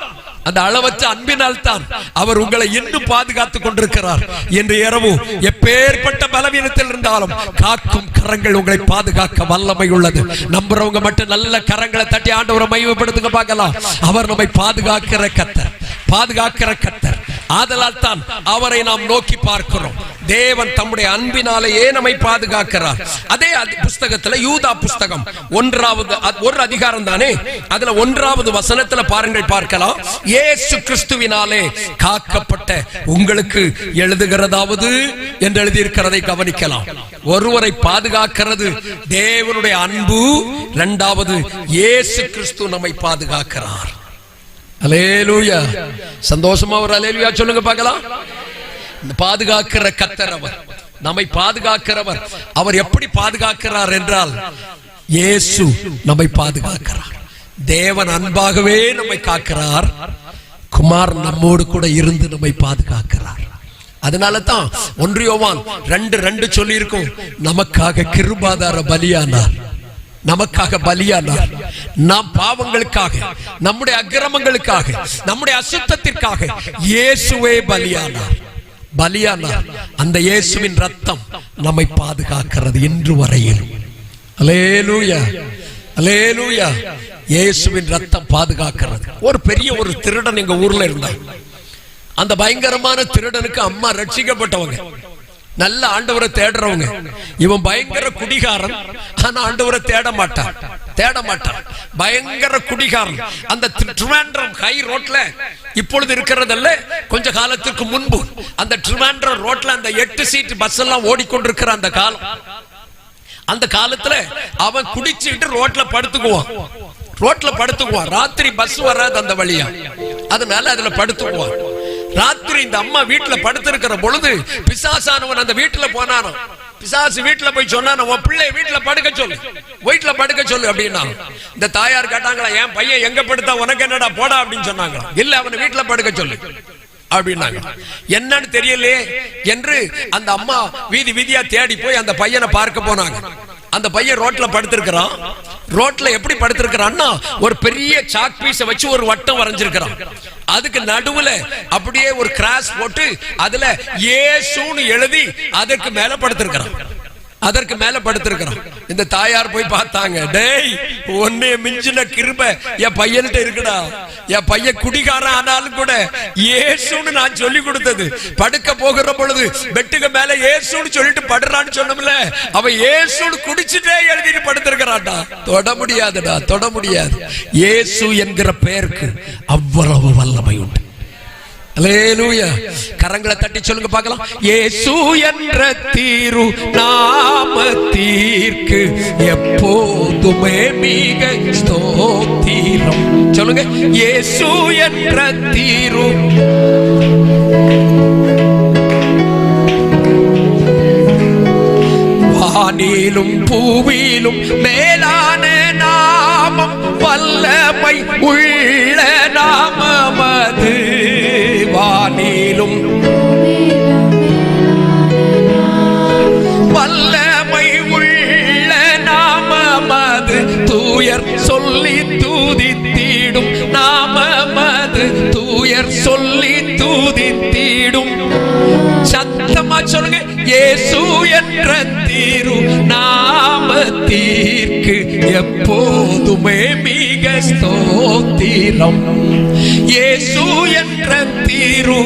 அந்த அளவற்ற அன்பினால் தான் அவர் உங்களை இன்னும் பாதுகாத்துக் கொண்டிருக்கிறார். இன்று இரவு எப்பேற்பட்ட பலவீனத்தில் இருந்தாலும் காக்கும் கரங்கள் உங்களை பாதுகாக்க வல்லமை உள்ளது. நம்புறவங்க மட்டும் நல்ல கரங்களை தட்டி ஆண்டவரை மகிமைப்படுத்துங்க பார்க்கலாம். அவர் நம்மை பாதுகாக்கிற கர்த்தர், பாதுகாக்கிற கர்த்தர். ஆதலால் தான் அவரை நாம் நோக்கி பார்க்கிறோம். தேவன் தம்முடைய அன்பினாலேயே நம்மை பாதுகாக்கிறார். அதே புஸ்தகத்துல யூதா புஸ்தகம் 1வது ஒரு அதிகாரம் தானே, அதுல 1வது வசனத்துல பாருங்கள் பார்க்கலாம். இயேசு கிறிஸ்துவினாலே காக்கப்பட்ட உங்களுக்கு எழுதுகிறதாவது என்று எழுதியிருக்கிறதை கவனிக்கலாம். ஒருவரை பாதுகாக்கிறது தேவனுடைய அன்பு, 2வது இயேசு கிறிஸ்து நம்மை பாதுகாக்கிறார். அல்லேலூயா. சந்தோஷமா ஒரு அல்லேலூயா சொல்லுங்க பார்க்கலாம். பாதுகாக்கிற கர்த்தர் அவர், நம்மை பாதுகாக்கிறவர். அவர் எப்படி பாதுகாக்கிறார் என்றால் இயேசு நம்மை பாதுகாக்கிறார். தேவன் அன்பாகவே நம்மை காக்கிறார். குமார் நம்மோடு கூட இருந்து நம்மை பாதுகாக்கிறார். அதனால தான் 1 யோவான் 2:2 சொல்லி இருக்கும், நமக்காக கிருபாதார பலியானார். நமக்காக பலியானார். நாம் பாவங்களுக்காக, நம்முடைய அக்கிரமங்களுக்காக, நம்முடைய அசுத்தத்திற்காக இயேசுவே பலியானார். பலியானார். அந்த இயேசுவின் ரத்தம் நம்மை பாதுகாக்கிறது இன்று வரையில். அல்லேலூயா, அல்லேலூயா. இயேசுவின் ரத்தம் பாதுகாக்கிறது. ஒரு பெரிய ஒரு திருடன் எங்க ஊர்ல இருந்தான். அந்த பயங்கரமான திருடனுக்கு அம்மா ரட்சிக்கப்பட்டவங்க, நல்ல ஆண்டவரை தேடுறவங்க. இவன் பயங்கர குடிகாரன், ஆனா ஆண்டவரை தேட மாட்டான். பயங்கர குடிகாரன். அந்த ட்ரிவாண்ட்ரம் ஹை ரோட்ல இப்பொழுது இருக்கிறதல்ல, கொஞ்ச காலத்துக்கு முன்பு அந்த ட்ரிவாண்ட்ரம் ரோட்ல அந்த 8 சீட் பஸ் எல்லாம் ஓடிக்கொண்டிருக்கிற அந்த காலத்துல அவன் குடிச்சுட்டு ரோட்ல படுத்துக்குவான். ராத்திரி பஸ் வராது அந்த வழியா, அதனால அதுல படுத்துக்குவான். ராத்திரி இந்த அம்மா வீட்டுல படுத்திருக்கிற பொழுது பிசாசானவன் அந்த வீட்டுல போனானோ. பிசாசு வீட்டுல போய் சொன்னான், உன் பிள்ளை வீட்டுல படுக்க சொல்லு அப்படின்னா. இந்த தாயார் கேட்டாங்களா, என் பையன் எங்க படுத்தா உனக்கு என்னடா போடா அப்படின்னு சொன்னாங்க. இல்ல, அவனை வீட்டுல படுக்க சொல்லு அப்படின்னாங்க. என்னன்னு தெரியலையே என்று அந்த அம்மா வீதி வீதியா தேடி போய் அந்த பையனை பார்க்க போனாங்க. அந்த பையன் ரோட்ல படுத்திருக்கிறான். ரோட்ல எப்படி படுத்திருக்கிறான்னா, ஒரு பெரிய சாக் பீஸ வச்சு ஒரு வட்டம் வரைஞ்சிருக்கிறான். அதுக்கு நடுவுல அப்படியே ஒரு கிராஸ் போட்டு அதுல இயேசுன்னு எழுதி அதற்கு மேல படுத்திருக்கிறான். இந்த தாயார் போய் பார்த்தாங்க, டேய் ஒன்னே மிஞ்சின கிருபை என் பையன்கிட்ட இருக்குடா. என் பையன் குடிகாரன் ஆனாலும் கூட இயேசுன்னு நான் சொல்லி கொடுத்தது. படுக்க போகிற பொழுது பெட்டுக்கு மேல இயேசுன்னு சொல்லிட்டு படுறான்னு சொன்னோம்ல, அவன் இயேசுன்னு குடிச்சுட்டே எழுதிட்டு படுத்திருக்கிறான்டா. தொட முடியாது. இயேசு என்கிற பெயருக்கு அவ்வளவு வல்லமை உண்டு. அல்லேலூயா. கரங்களை தட்டி சொல்லுங்க பார்க்கலாம். இயேசு என்ற தீரு நாமத்திற்கு எப்போதுமே மிக ஸ்தோத்திரம். சொல்லுங்க, இயேசு என்ற தீரு. வானிலும் பூவிலும் மேலான நாமம், வல்லமை உள்ள நாமமது. வானிலும் வல்லமை உள்ள நாமமது, தூயர் சொல்லி தூதித்திடும் நாமமது, தூயர் சொல்லி தூதித்திடும். சத்தமா சொல்லுங்க, இயேசு என்ற தீரு நாமத்திற்கு எப்போதுமே மிக ஸ்தோத்திரம். இயேசு என்ற தீரு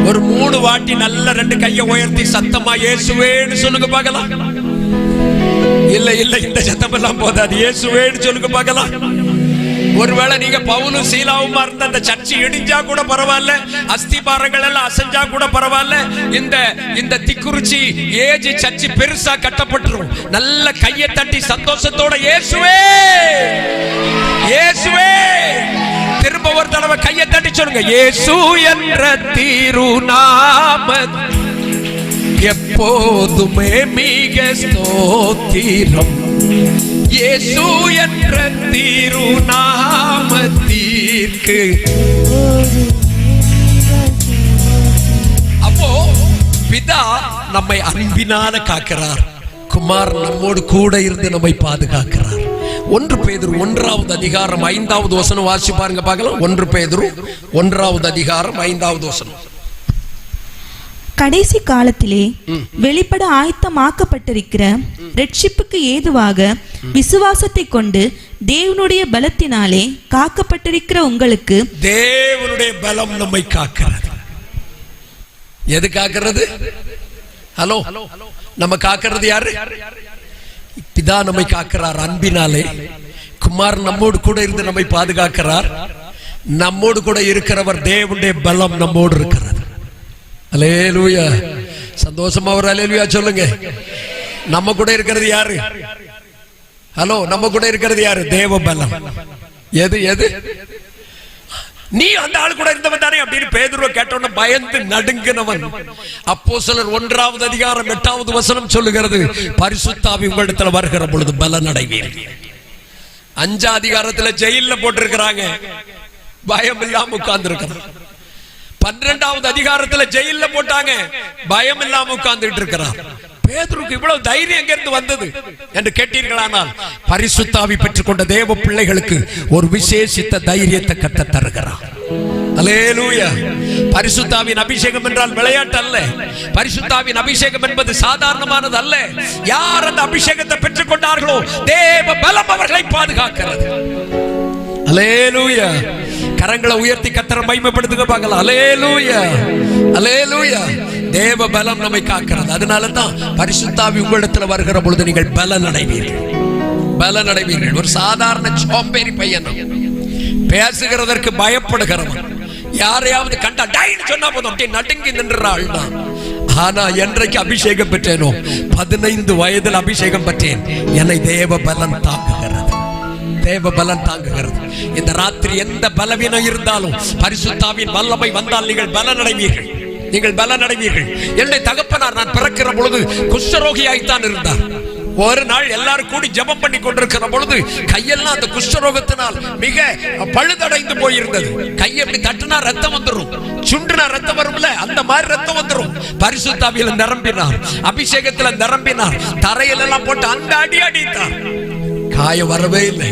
ஒரு 3 வாட்டி நல்ல 2 கையை உயர்த்தி சத்தமா இயேசுவேன்னு சொல்லுங்க பார்க்கலாம். இல்ல இந்த சத்தம் எல்லாம் போதாது, இயேசுவேன்னு சொல்லுங்க பார்க்கலாம். ஒருவேளை நீங்க பவுலும் சீலாவுமா இருந்த அந்த சர்ச்சை இடிஞ்சா கூட பரவாயில்ல, அஸ்திபாரங்கள் எல்லாம் அசைஞ்சா கூட பரவாயில்ல, இந்த திக்குறிச்சி ஏஜி சர்ச்சை பெருசா கட்டப்பட்டுரும். நல்ல கையை தட்டி சந்தோஷத்தோட இயேசுவே, இயேசுவே, திரும்ப ஒரு தடவை கையை தட்டி சொல்லுங்க. இயேசு என்ற திருநாம எப்போதுமே மிக ஸ்தோத்திரம். இயேசு என்ற திருநாமத்திற்கு. அப்போ பிதா நம்மை அன்பினால காக்கிறார், குமார் நம்மோடு கூட இருந்து நம்மை பாதுகாக்கிறார். 1 பேதுரு 1வது அதிகாரம் 5வது வசனம் வாசி பாருங்க பார்க்கலாம். 1 பேதுரு 1வது அதிகாரம் 5வது வசனம். கடைசி காலத்திலே வெளிப்பட ஆயத்தமாக்கப்பட்டிருக்கிற ரட்சிப்புக்கு ஏதுவாக விசுவாசத்தை கொண்டு தேவனுடைய பலத்தினாலே காக்கப்பட்டிருக்கிற உங்களுக்கு. தேவனுடைய பலம் நம்மை காக்கிறது. எது காக்கிறது? ஹலோ, நம்ம காக்கிறது யாரு? பிதா நம்மை காக்கிறார் அன்பினாலே. குமார் நம்மோடு கூட இருந்து நம்மை பாதுகாக்கிறார். நம்மோடு கூட இருக்கிறவர் தேவனுடைய பலம் நம்மோடு இருக்கிறது. அல்லேலூயா. சந்தோஷமா ஒரு அல்லேலூயா சொல்லுங்க. நம்ம கூட இருக்கிறது யாரு? ஹலோ, நம்ம கூட இருக்கிறது யாரு? தேவ பலம். எது எது? நீ அந்த ஆள் கூட இருந்தவன் தானே அப்படின்னு பேதுருவை கேட்டோன்னு பயந்து நடுங்கினவன். அப்போஸ்தலர் 1வது அதிகாரம் 8வது வசனம் சொல்லுகிறது, பரிசுத்த ஆவி உங்களிடத்தில் வருகிற பொழுது பலன் அடைவீர்கள். 5 அதிகாரத்துல ஜெயில போட்டிருக்கிறாங்க, பயம் இல்லாம உட்கார்ந்து இருக்கிறான். 12வது அதிகாரத்துல ஜெயில போட்டாங்க, பயம் இல்லாம உட்கார்ந்துட்டு இருக்கிறார். பேதுருக்கு இவ்வளவு தைரியம் எங்க இருந்து வந்தது என்று கேட்டீர்களானால், பரிசுத்த ஆவி பெற்றுக்கொண்ட தேவ பிள்ளைகளுக்கு ஒரு விசேஷித்த தைரியத்தை கத்த தருகிறார். அல்லேலூயா. பரிசுத்த ஆவியின் அபிஷேகம் என்றால் விளையாட்டு அல்ல. பரிசுத்த ஆவியின் அபிஷேகம் என்பது சாதாரணமானது அல்ல. யார் அந்த அபிஷேகத்தை பெற்றுக்கொண்டார்களோ தேவ பலம் அவர்களை பாதுகாக்கிறது. அல்லேலூயா. கரங்களை உயர்த்தி கர்த்தரை மகிமைப்படுத்துங்க பார்க்கலாம். அல்லேலூயா, அல்லேலூயா. தேவ பலம் நம்மை காக்கிறது. அதனால தான் பரிசுத்த ஆவி உங்களிடத்துல வருகிற பொழுது நீங்கள் பலன் அடைவீர்கள், பலன் அடைவீர்கள். ஒரு சாதாரண சோம்பேறி பையன், பேசுகிறதற்கு பயப்படுகிறவன், யாரையாவது கண்டா டைன்னு சொன்னா போதும் அப்படியே நடுங்கி நின்றாள் தான். ஆனா என்றைக்கு அபிஷேகம் பெற்றேனோ, 15 வயதில் அபிஷேகம் பெற்றேன், என்னை தேவ பலன் தாங்குகிறது, தேவ பலன் தாங்குகிறது. இந்த ராத்திரி எந்த பலவீனம் இருந்தாலும் பரிசுத்த ஆவியின் வல்லமை வந்தால் நீங்கள் பலன் அடைவீர்கள், நீங்கள் பலன் அடைவீர்கள். என்னுடைய தகப்பனார் நான் பிறக்கிற பொழுது குஷ்டரோகியாய்த்தான் இருந்தார். ஒரு நாள் எல்லாரும் கூடி ஜெபம் பண்ணி கொண்டிருக்கிற பொழுது கையெல்லாம் அந்த குஷ்டரோகத்தினால் மிக பழுதடைந்து போயிருந்தது. கையை எப்படி தட்டினா ரத்தம் வந்துடும், சுண்டுனா ரத்தம் வரும்ல, அந்த மாதிரி ரத்தம் வந்துடும். பரிசுத்த ஆவியில நிரம்பினார், அபிஷேகத்துல நிரம்பினார், தரையில எல்லாம் போட்டு அந்த அடி அடித்தார். காயம் வரவே இல்லை,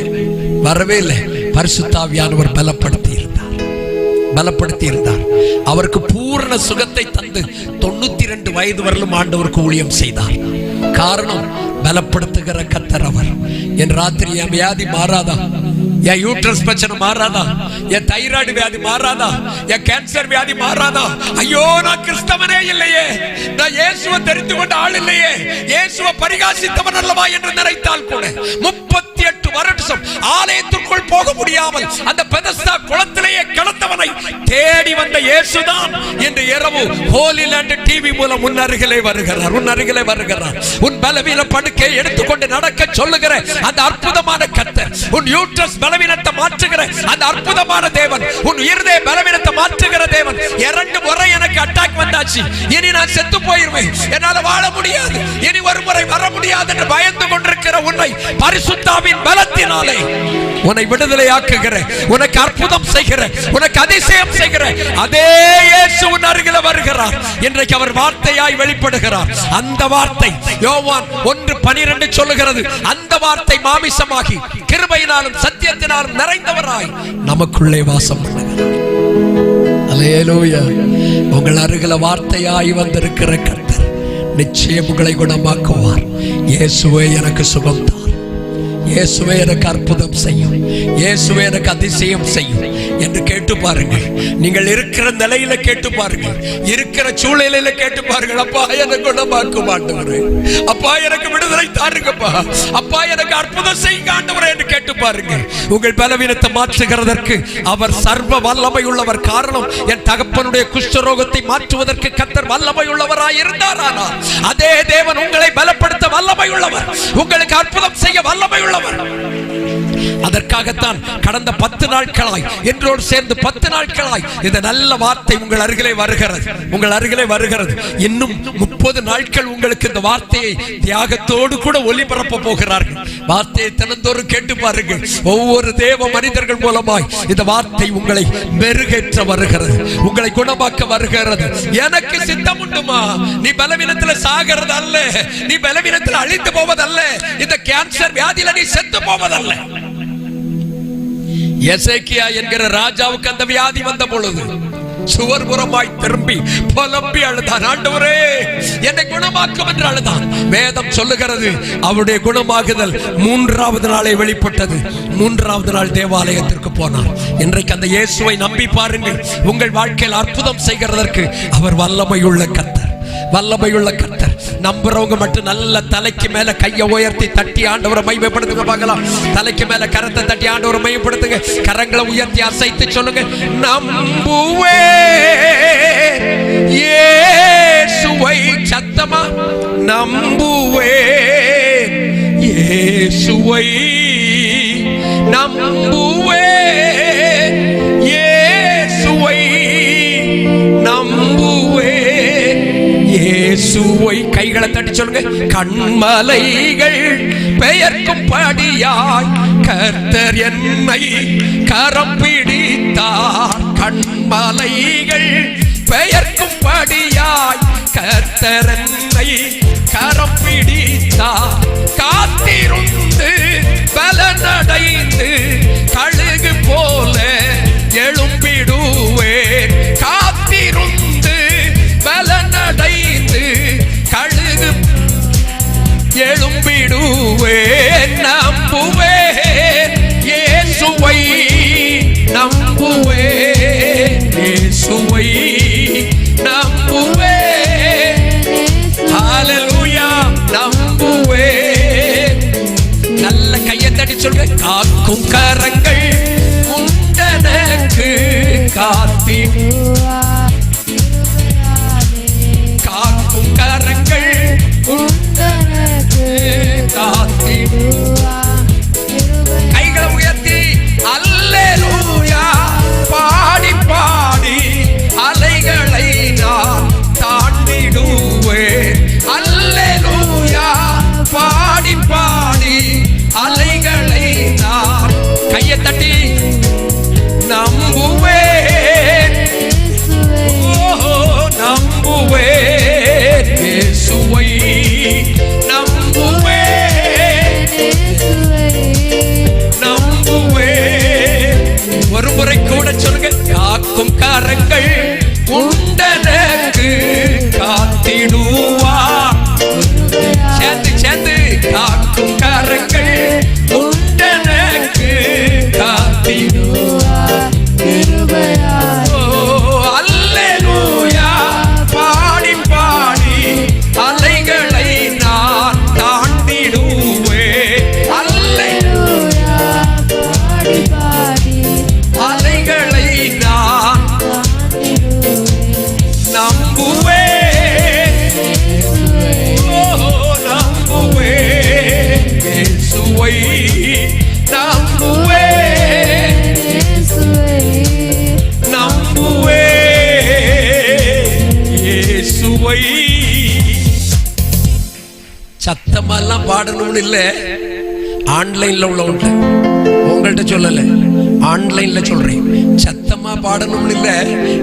வரவே இல்லை. பரிசுத்த ஆவியானவர் பலப்படுத்தி இருந்தார், பலப்படுத்தி இருந்தார். அவருக்கு பூரண சுகத்தை தந்து 92 வயது வரலும் ஆண்டவருக்கு ஊழியம் செய்தார். காரணம், பலப்படுத்துகிற கர்த்தர் அவர். என் ராத்திரி என் வியாதி மாறாதா? என் யூட்ரஸ் பிரச்சனை மாறாதா? என் தைராய்டு வியாதி மாறாதா? என் கேன்சர் வியாதி மாறாதா? ஐயோ, நான் கிறிஸ்தவனே இல்லையே, நான் இயேசுவை தெரிந்து கொண்ட ஆள் இல்லையே, இயேசுவை பரிகாசித்தவன் அல்லவா என்று நினைத்தால் கூட 38 வருஷம் ஆலயத்திற்குள் போக முடியாமல் அந்த பெதஸ்தா குளத்திலேயே கிடந்தவனை தேடி வந்த இயேசுதான் இன்று இரவு ஹோலி லேண்ட் டிவி மூலம் உன் அருகிலே வருகிறார், உன் அருகிலே வருகிறார். உன் பலவீன படுக்கையை எடுத்துக்கொண்டு நடக்க சொல்லுகிற அந்த அற்புதமான கர்த்தர், உன் யூட்ரஸ் பலவீனத்தை மாற்றுகிற அந்த அற்புதமான தேவன், உன் இருதய பலவீனத்தை மாற்றுகிற தேவன். 2 முறை எனக்கு அட்டாக் வந்தாச்சு, இனி நான் செத்து போயிருவேன், என்னால வாழ முடியாது, இனி ஒரு முறை வர முடியாது என்று பயந்து கொண்டிருக்கிற உன்னை பரிசுத்த ஆவியின் பலத்தினாலே உன்னை விடுதலையாக்குகிற, உனக்கு அற்புதம் செய்கிற, உனக்கு அதிசயம் செய்கிற அதே இயேசு உன் அருகில் வருகிறார். இன்றைக்கு அவர் வார்த்தையாய் வெளிப்படுகிறார். அந்த வார்த்தை யோவான் 1:12 சொல்லுகிறது, அந்த வார்த்தை மாமிசமாகி கிருபையினாலும் சத்தியத்தினாலும் நிறைந்தவராய் நமக்குள்ளே வாசம் பண்ணுகிறார். அல்லேலூயா. உங்கள் அருகில் வார்த்தையாய் வந்திருக்கிற கர்த்தர் நிச்சயம் உங்களை குணமாக்குவார். இயேசுவே எனக்கு சுகம் தார், இயேசுவே எனக்கு அற்புதம் செய்யும், இயேசுவே எனக்கு அதிசயம் செய்யும் என்று கேட்டு பாருங்கள். நீங்கள் இருக்கிற நிலையில கேட்டு பாருங்கள், இருக்கிற சூழ்நிலையில கேட்டு பாருங்கள். அப்பா எனக்கு குணமாக்கும் ஆண்டவரே, அப்பா எனக்கு விடுதலை தாருங்கப்பா, அப்பா எனக்கு அற்புதம் செய்யுங்க ஆண்டவரே என்று கேட்டு பாருங்கள். உங்கள் பலவீனத்தை மாற்றுகிறதற்கு அவர் சர்வ வல்லமை உள்ளவர். காரணம், என் தகப்பனுடைய குஷ்டரோகத்தை மாற்றுவதற்கு கர்த்தர் வல்லமை உள்ளவராய் இருந்தார். ஆனால் அதே தேவன் உங்களை பலப்படுத்த வல்லமை உள்ளவர், உங்களுக்கு அற்புதம் செய்ய வல்லமை உள்ளவர். அதற்காகத்தான் கடந்த 10 நாட்களாய் என்றோடு சேர்ந்து 10 நாட்களாய் இந்த நல்ல வார்த்தை உங்கள் அருகிலே வருகிறது. இன்னும் 30 நாட்கள் உங்களுக்கு இந்த வார்த்தையை தியாகத்தோடு கூட ஒளிபரப்ப போகிறார்கள். வார்த்தையை தினந்தோறும் கேட்டு பாருங்கள். ஒவ்வொரு தேவ மனிதர்கள் மூலமாய் இந்த வார்த்தை உங்களை மெருகேற்ற வருகிறது, உங்களை குணமாக்க வருகிறது. எனக்கு சித்தம் உண்டுமா? நீ பலவீனத்தில் சாகிறது அல்ல, நீ பலவீனத்தில் அழிந்து போவதல்ல, இந்த கேன்சர் வியாதியில நீ செத்து போவதல்ல. எசேக்கியா என்கிற ராஜாவுக்கு அந்த வியாதி வந்த பொழுது சுவர்புறமாய் திரும்பி புலம்பி அழுதான். ஆண்டவரே என்னை குணமாக்கும் என்று அழுதான். வேதம் சொல்லுகிறது அவருடைய குணமாகுதல் 3வது நாளே வெளிப்பட்டது. 3வது நாள் தேவாலயத்திற்கு போனார். இன்றைக்கு அந்த இயேசுவை நம்பி பாருங்கள். உங்கள் வாழ்க்கையில் அற்புதம் செய்கிறதற்கு அவர் வல்லமையுள்ள கர்த்தர். நம்புறவங்க மட்டும் நல்ல தலைக்கு மேல கையை உயர்த்தி தட்டி ஆண்டவரை மகிமைப்படுத்துங்க பார்க்கலாம். தலைக்கு மேல கரத்தை தட்டி ஆண்டவரை மகிமைப்படுத்துங்க. கரங்களை உயர்த்தி அசைத்து சொல்லுங்க, நம்புவே இயேசுவை. சத்தமா நம்புவே இயேசுவை, நம்புவே இயேசுவை, நம்புவே இயேசுவை. கைகளை தட்டி சொல்லுங்க, கண்மலைகள் பெயர்க்கும் படியாய் கர்த்தர் என்னை கரம் பிடித்தார். கண்மலைகள் பெயர்க்கும் படியாய் கர்த்தர் என்னை கரம் பிடித்தார். காத்திருந்து பலனடைந்து கழுகு போல எழும்பிடுவேன். காத்திருந்து பலனடைந்து கழுகு எழும்பிடுவேன். நம்புவேன் இயேசுவை, நம்புவேன் இயேசுவை, நம்புவேன். ஹல்லேலூயா, நம்புவேன். நல்ல கையை தட்டி சொல்லுங்க, காக்கும் கரங்கள் உண்டனக்கு காத்திடுவா. காக்கும் கரங்கள் உண்டனக்கு காத்திடுவா. கைகளை உயர்த்தி அல்லேலூயா பாடி பாடி அலைகளை நான் தாண்டிடுவேன். அல்லேலூயா பாடி பாடி அலைகளை நான். கையை தட்டி நம்புவேன், நம்புவேன் இயேசுவை, நம்புவேன், நம்புவேன். ஒரு முறை கூட சொல்லுங்க, காக்கும் கரங்கள் உண்டனக்கு காத்திடுவா. சேர்ந்து சேர்ந்து காக்கும் கரங்கள் உண்டனக்கு காத்திடுவா. அல்லேலூயா பாடி பாடி அலைகளை நான் தாண்டிடுவேன். அல்லேலூயா பாடி பாடி அலைகளை நான் நம்புவேன், நம்புவேன் இயேசுவை, நம்புவேன், நம்புவேன் இயேசுவை. சத்தமெல்லாம் பாடணும்னு இல்லை, ஆன்லைன்ல உள்ளவங்க உங்கள்கிட்ட சொல்லல, ஆன்லைன்ல சொல்றேன். சத்தமா பாடணும்னு இல்ல,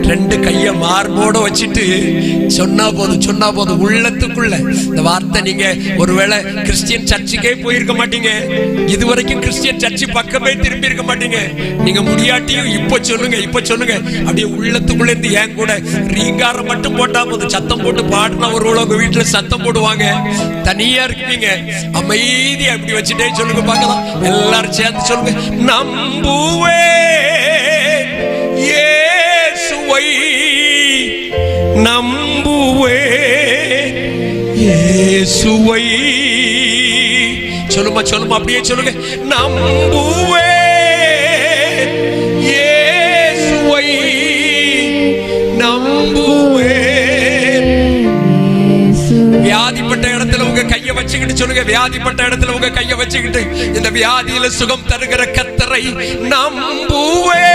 2 கைய மார்போட வச்சுட்டு சொன்னா போதும் உள்ளத்துக்குள்ள இந்த வார்த்தை. நீங்க ஒருவேளை கிறிஸ்டியன் சர்ச்சுக்கே போயிருக்க மாட்டீங்க, இதுவரைக்கும் கிறிஸ்டியன் சர்ச்சு பக்கமே திரும்பி இருக்க மாட்டீங்க. நீங்க முடியாட்டியும் இப்ப சொல்லுங்க அப்படியே உள்ளத்துக்குள்ள இருந்து என் கூட ரீங்காரம் மட்டும் போட்டா போதும். சத்தம் போட்டு பாடினா ஒரு உங்க வீட்டுல சத்தம் போடுவாங்க, தனியா இருப்பீங்க. அமைதியா அப்படி வச்சுட்டே சொல்லுங்க பார்க்கலாம். எல்லாரும் சேர்ந்து சொல்லுங்க, நம்புவேன் இயேசுவை, நம்புவேன் இயேசுவை. சொல்லுமா அப்படியே சொல்லுங்க, நம்புவேன் இயேசுவை, நம்புவேன். வியாதிப்பட்ட இடத்துல உங்க கையை வச்சுக்கிட்டு சொல்லுங்க, வியாதிப்பட்ட இடத்துல உங்க கையை வச்சுக்கிட்டு, இந்த வியாதியில சுகம் தருகிற கர்த்தரை நம்புவே,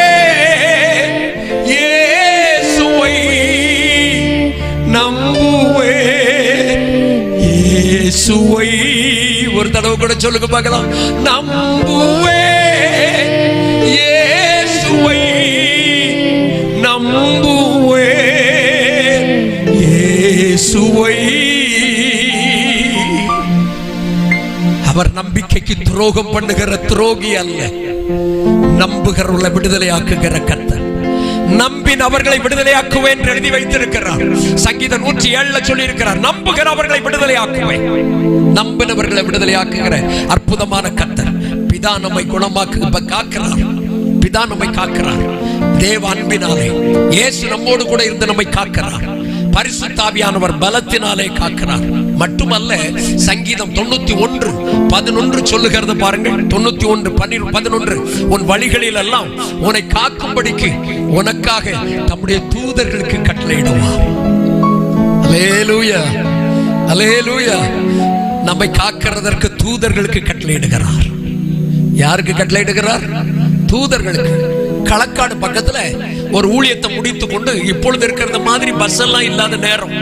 இயேசுவை நம்புவே, இயேசுவை. ஒரு தடவை கூட சொல்லுங்க பார்க்கலாம், நம்புவே, இயேசுவை நம்புவே, இயேசுவை. அவர் நம்பிக்கைக்கு துரோகம் பண்ணுகிற துரோகி அல்ல, நம்புகிறவர்களை விடுதலையாக்குகிற கர்த்தர். நம்பின் அவர்களை விடுதலையாக்குவேன் என்று எழுதி வைத்திருக்கிறார். சங்கீதம் 107 சொல்லி இருக்கிறார், நம்புகிற அவர்களை விடுதலையாக்குவேன். நம்பினவர்களை விடுதலையாக்குகிற அற்புதமான கர்த்தர். பிதா நம்மை குணமாக்க காக்கிறார், பிதா நம்மை காக்கிறார். தேவ அன்பினாலே இயேசு நம்மோடு கூட இருந்து நம்மை காக்கிறார். பரிசுத்த ஆவியானவர் பலத்தினாலே காக்கிறார். மட்டுமல்ல, சங்கீதம் 91:11 சொல்லுகிறது பாருங்கள். 91:11, உன் வழிகளில் எல்லாம் உன்னை காக்கும்படிக்கு உனக்காக தம்முடைய தூதர்களுக்கு கட்டளையிடுவார். அல்லேலூயா, அல்லேலூயா. நம்மை காக்கிறதற்கு தூதர்களுக்கு கட்டளையிடுகிறார். யாருக்கு கட்டளையிடுகிறார்? தூதர்களுக்கு. களக்காடு பக்கத்துல ஒரு ஊழியத்தை முடித்து கொண்டு, இப்பொழுது இருக்கிற மாதிரி பஸ் எல்லாம் இல்லாத நேரம்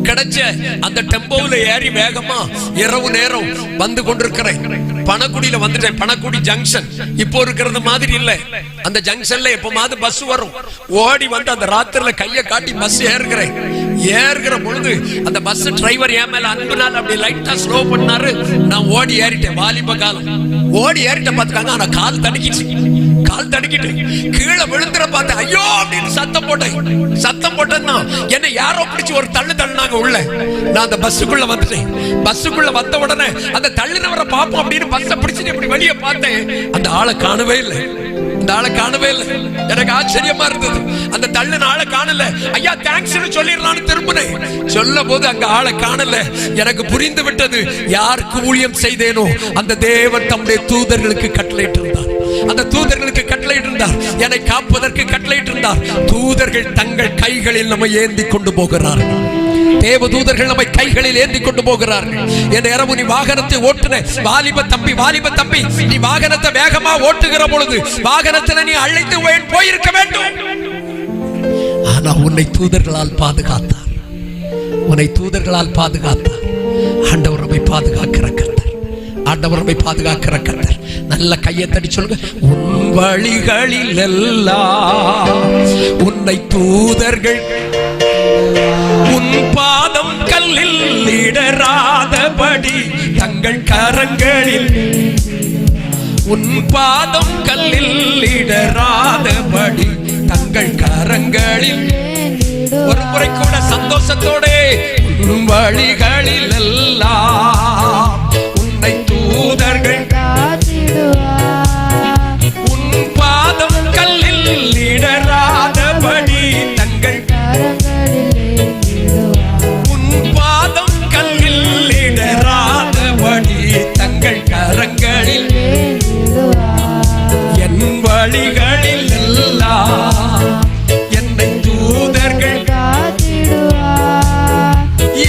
கிடைச்ச அந்த டெம்போல ஏறி வேகமா இரவு நேரம் வந்து கொண்டிருக்கிறேன். பணக்குடியில வந்துட்டேன். பணக்குடி ஜங்ஷன் இப்போ இருக்கிறது மாதிரி இல்ல. அந்த ஜங்ஷன்ல எப்பமாவது பஸ் வரும். ஓடி வந்து அந்த ராத்திரில கையை காட்டி பஸ் ஏறுகிறேன். ஏறுகிற பொழுது அந்த பஸ் டிரைவர் என் மேல அன்புனால அப்படி லைட்டா ஸ்லோ பண்ணாரு. நான் ஓடி ஏறிட்டேன். வாலிப காலம் ஓடி ஏறிட்டேன் பாத்துக்காங்க. ஆனா கால் தடுக்கிட்டு கீழே விழுந்துற பார்த்தேன். ஐயோ அப்படின்னு சத்தம் போட்டேன்னா என்ன யாரோ பிடிச்சு ஒரு தள்ளுனாங்க உள்ள. நான் அந்த பஸ்ஸுக்குள்ள வந்துட்டேன். பஸ்ஸுக்குள்ள வந்த உடனே அந்த தள்ளினவரை பார்ப்போம் அப்படின்னு பஸ்ஸை பிடிச்சிட்டு இப்படி வெளியே பார்த்தேன். அந்த ஆளை காணவே இல்லை. எனக்கு ஆச்சரியமா இருந்தது. அந்த தள்ளின ஆளை காணல. ஐயா தேங்க்ஸ் சொல்லிடலான்னு திரும்பினேன். சொல்ல போது அங்க ஆளை காணல. எனக்கு புரிந்து விட்டது, யாருக்கு ஊழியம் செய்தேனோ அந்த தேவன் தம்முடைய தூதர்களுக்கு கட்டளையிட்டிருந்தார். அந்த தூதர்களுக்கு கட்டளையிட்டிருந்தார். என்னை காப்பதற்கு கட்டளையிட்டிருந்தார். தூதர்கள் தங்கள் கைகளில் நம்மை ஏந்தி கொண்டு போகிறார்கள். தேவ தூதர்கள் நம்மை கைகளில் ஏந்தி கொண்டு போகிறார்கள். என் இரவு நீ வாகனத்தை ஓட்டுன வாலிப தம்பி, நீ வாகனத்தை வேகமா ஓட்டுகிற பொழுது வாகனத்துல நீ அழைத்து போயிருக்க வேண்டும். ஆனா உன்னை தூதர்களால் பாதுகாத்தார். ஆண்டவர் நம்மை பாதுகாக்கிற கர்த்தர். நல்ல கையை தட்டி சொல்லுங்க, உன் வழிகளில் எல்லாம் உன்னை தூதர்கள், உன் பாதம் கல்லில் இடராதபடி தங்கள் கரங்களில், உன் பாதம் கல்லில் இடராதபடி தங்கள் கரங்களில். ஒரு முறை கூட சந்தோஷத்தோட, உன் வழிகளில் எல்லாம் உன்னை தூதர்கள், உன் பாதம் கல்லில் இடராதபடி தங்கள், உன் பாதம் கல்லில் இடராதபடி தங்கள் கரங்களில், என் வழிகளில் எல்லாம் என்னை தூதர்கள்,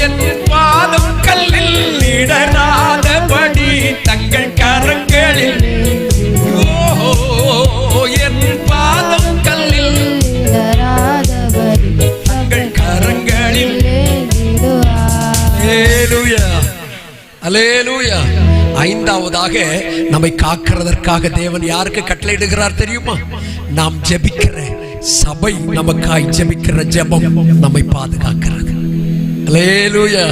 என் பாதம் கல்லில் இடராதபடி தங்கள் கரங்களில், என் பாதம் கல்லில் தங்கள் கரங்களில். அல்லேலூயா. ஐந்தாவதாக நம்மை காக்கிறதற்காக தேவன் யாருக்கு கட்டளையிடுகிறார் தெரியுமா? நாம் ஜெபிக்கிற சபை, நமக்காய் ஜெபிக்கிற ஜெபம் நம்மை பாதுகாக்கிறது. அல்லேலூயா.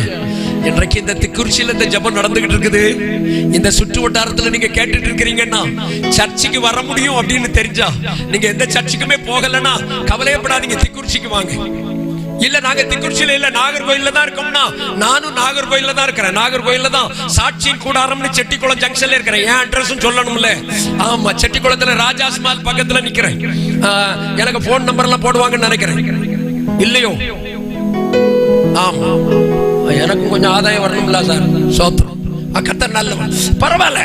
இன்றைக்கு இந்த திக்குறிச்சியில இந்த ஜெபம் நடந்துகிட்டு இருக்குது. இந்த சுற்று வட்டாரத்துல நீங்க கேட்டுட்டு இருக்கிறீங்கன்னா, சர்ச்சுக்கு வர முடியும் அப்படின்னு தெரிஞ்சா, நீங்க எந்த சர்ச்சுக்குமே போகலன்னா கவலையப்படாதீங்க, திக்குறிச்சிக்கு வாங்க. இல்ல நாங்க திக்குறிச்சியில இல்ல, நாகர்கோயில்ல தான் இருக்கோம்னா, நானும் நாகர்கோயில்ல தான் இருக்கிறேன். நாகர்கோயில்ல தான் சாட்சியின் கூடாரம்னு செட்டிக்குளம் ஜங்ஷன்ல இருக்கிறேன். என் அட்ரஸும் சொல்லணும்ல. ஆமா, செட்டிக்குளத்துல ராஜாஸ் மால் பக்கத்துல நிக்கிறேன். எனக்கு போன் நம்பர் எல்லாம் போடுவாங்கன்னு நினைக்கிறேன். இல்லையோ? ஆமா, எனக்கு கொஞ்சம் ஆதாயம் வரணும்ல சார். சோத்திரம். கர்த்தர் நல்லவன். பரவாயில்ல,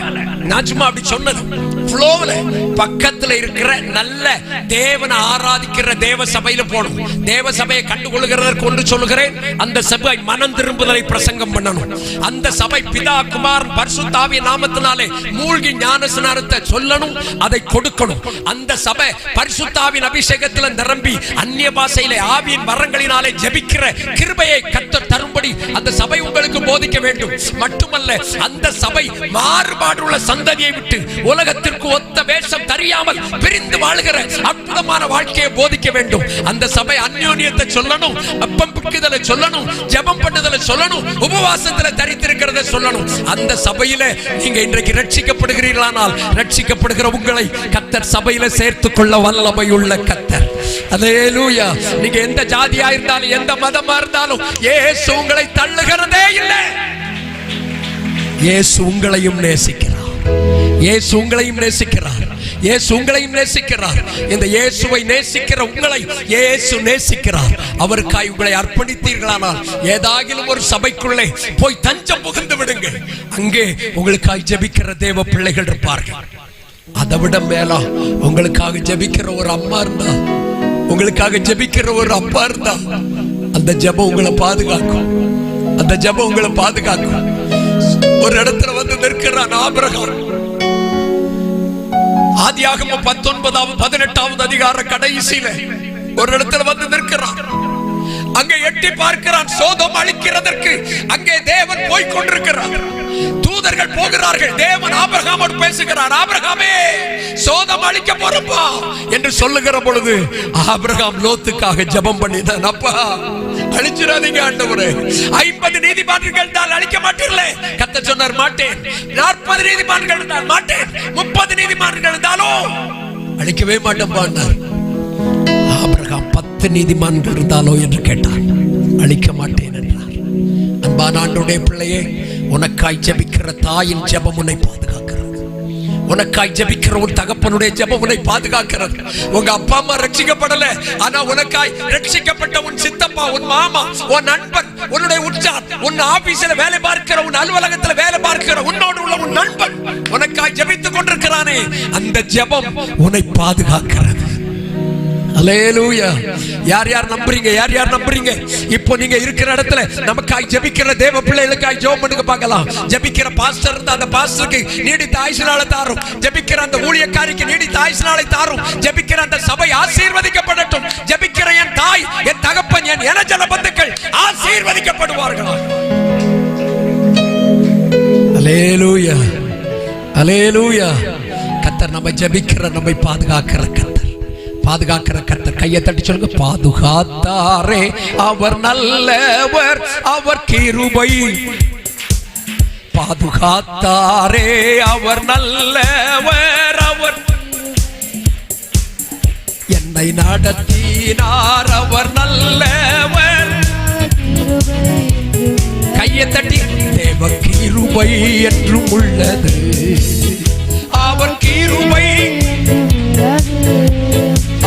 நான் சும்மா அப்படி சொன்னது. ஃப்ளோல பக்கத்துல இருக்கிற நல்ல தேவனை ஆராதிக்கிற தேவ சபையில போகணும். தேவ சபையை கண்டுகொள்கிறதற்கு ஒன்று சொல்லுகிறேன், அந்த சபை மனம் திரும்புதலை பிரசங்கம் பண்ணணும். அந்த சபை பிதா குமாரன் பரிசுத்த ஆவியின் நாமத்தினாலே மூழ்கி ஞானஸ்நானத்தை சொல்லணும், அதை கொடுக்கணும். அந்த சபை பரிசுத்த ஆவியின் அபிஷேகத்தில் நிரம்பி அந்நிய பாஷையிலே ஆவியின் வரங்களினாலே ஜெபிக்கிற கிருபையை கர்த்தர் தரும்படி அந்த சபை உங்களுக்கு போதிக்க வேண்டும். மட்டுமல்ல, அந்த சபை மாறுபாடுள்ள சந்ததியை விட்டு உலகத்திற்கு ஒத்த வேஷம் தெரியாமல் பிரிந்து வாழ்கிற அற்புதமான வாழ்க்கையை போதிக்க வேண்டும். அந்த சபை அந்யோன்யத்தை சொல்லணும், அப்பம் பிக்குதலை சொல்லணும், ஜெபம் பண்ணுதலை சொல்லணும், உபவாசத்துல தரித்திருக்கிறதை சொல்லணும். அந்த சபையில நீங்க இன்றைக்கு ரட்சிக்கப்படுகிறீர்களானால் ரட்சிக்கப்படுகிற உங்களை கர்த்தர் சபையில சேர்த்துக் கொள்ள வல்லமையுள்ள கர்த்தர். அல்லேலூயா. நீங்க எந்த ஜாதியா இருந்தாலும் எந்த மதமா இருந்தாலும் இயேசு உங்களை தள்ளுகிறதே இல்லை. இயேசு உங்களையும் நேசிக்கிறார். இயேசு உங்களையும் நேசிக்கிறார். இயேசு உங்களையும் நேசிக்கிறார். இந்த இயேசுவை நேசிக்கிற உங்களை இயேசு நேசிக்கிறார். அவருக்காய் உங்களை அர்ப்பணித்தீர்களானால் ஏதாகிலும் ஒரு சபைக்குள்ளே போய் தஞ்சம் புகுந்து விடுங்கள். அங்கே உங்களுக்காய் ஜெபிக்கிற தேவ பிள்ளைகள் இருப்பார்கள். அதை விட மேலா உங்களுக்காக ஜெபிக்கிற ஒரு அம்மா இருந்தா, உங்களுக்காக ஜெபிக்கிற ஒரு அப்பா இருந்தா, அந்த ஜெபம் உங்களை பாதுகாக்கும். அந்த ஜெபம் உங்களை பாதுகாக்கும். ஒரு இடத்துல வந்து நிற்கிறான் ஆபிரகாம். ஆதியாகமம் 19-18 அதிகார கடைசியில ஒரு இடத்துல வந்து நிற்கிறான். அங்கே எட்டி பார்க்கிறான். சோதோம் அழிக்கிறதற்கு அங்கே தேவன் போய் கொண்டிருக்கிறார். தூதர்கள் போகிறார்கள். தேவன் ஆபிரகாமோடு பேசுகிறார். ஆபிரகாமே, சோதோம் அழிக்க போறப்பா என்று சொல்லுகிற பொழுது ஆபிரகாம் லோத்துக்காக ஜெபம் பண்ணினான். அப்பா, அழிச்சிடாதீங்க ஆண்டவரே. 50 நீதிமான்கள் தான் அழிக்க மாட்டீர்களே. கர்த்தர் சொன்னார், மாட்டேன். 40 நீதிமான்கள் இருந்தால் மாட்டேன். 30 நீதிமான்கள் இருந்தாலும் அழிக்கவே மாட்டேன் பாண்டார். ஆபிரகாம் 10 நீதிமான்கள் இருந்தாலோ என்று கேட்டார். அழிக்க மாட்டேன் என்றார். அன்பான ஆண்டவருடைய பிள்ளையே, உனக்காய் ஜெபிக்கிற தாயின் ஜெபம் உன்னை பாதுகாக்கிறது. உனக்காய் ஜெபிக்கிற ஒரு தகப்பனுடைய ஜெபம் உன்னை பாதுகாக்கிறது. உங்க அப்பா அம்மா ரட்சிக்கப்படல, ஆனா உனக்காய் ரட்சிக்கப்பட்ட உன் சித்தப்பா, உன் மாமா, உன் நண்பன், உன்னுடைய உற்சார், உன் ஆபீஸ்ல வேலை பார்க்கிற, உன் அலுவலகத்துல வேலை பார்க்கிற உன்னோடு உள்ள உன் நண்பன் உனக்காய் ஜெபித்துக் கொண்டிருக்கிறானே, அந்த ஜெபம் உன்னை பாதுகாக்கிறது. அல்லேலூயா. யார் யார் நம்புறீங்க? யார் யார் நம்புறீங்க? இப்போ நீங்க இருக்கிற இடத்துல நமக்காய் ஜெபிக்கிற தேவ பிள்ளைகளுக்காய் ஜெபம் பண்ணுங்க பார்க்கலாம். ஜெபிக்கிற பாஸ்டர் இருந்தா அந்த பாஸ்டருக்கு நீடித்த ஆயுசுநாளை தாரும். ஜெபிக்கிற அந்த ஊழியக்காரிக்கு நீடித்த ஆயுசுநாளை தாரும். ஜெபிக்கிற அந்த சபை ஆசீர்வதிக்கப்படட்டும். ஜெபிக்கிற என் தாய், என் தகப்பன், என் இனஜன பந்துக்கள் ஆசீர்வதிக்கப்படுவார்கள். அல்லேலூயா. அல்லேலூயா. கர்த்தர் நம்ம ஜெபிக்கிற, நம்மை பாதுகாக்கிற கர்த்தர், பாதுகாக்கிற கர்த்தர். கையை தட்டி சொல்லுங்க, பாதுகாத்தாரே அவர் நல்லவர், அவர் கிருபை. பாதுகாத்தாரே அவர் நல்லவர், அவர் என்னை நடத்தினார், அவர் நல்லவர். கையை தட்டி, தேவ கிருபை என்றும் உள்ளது, அவர் கிருபை.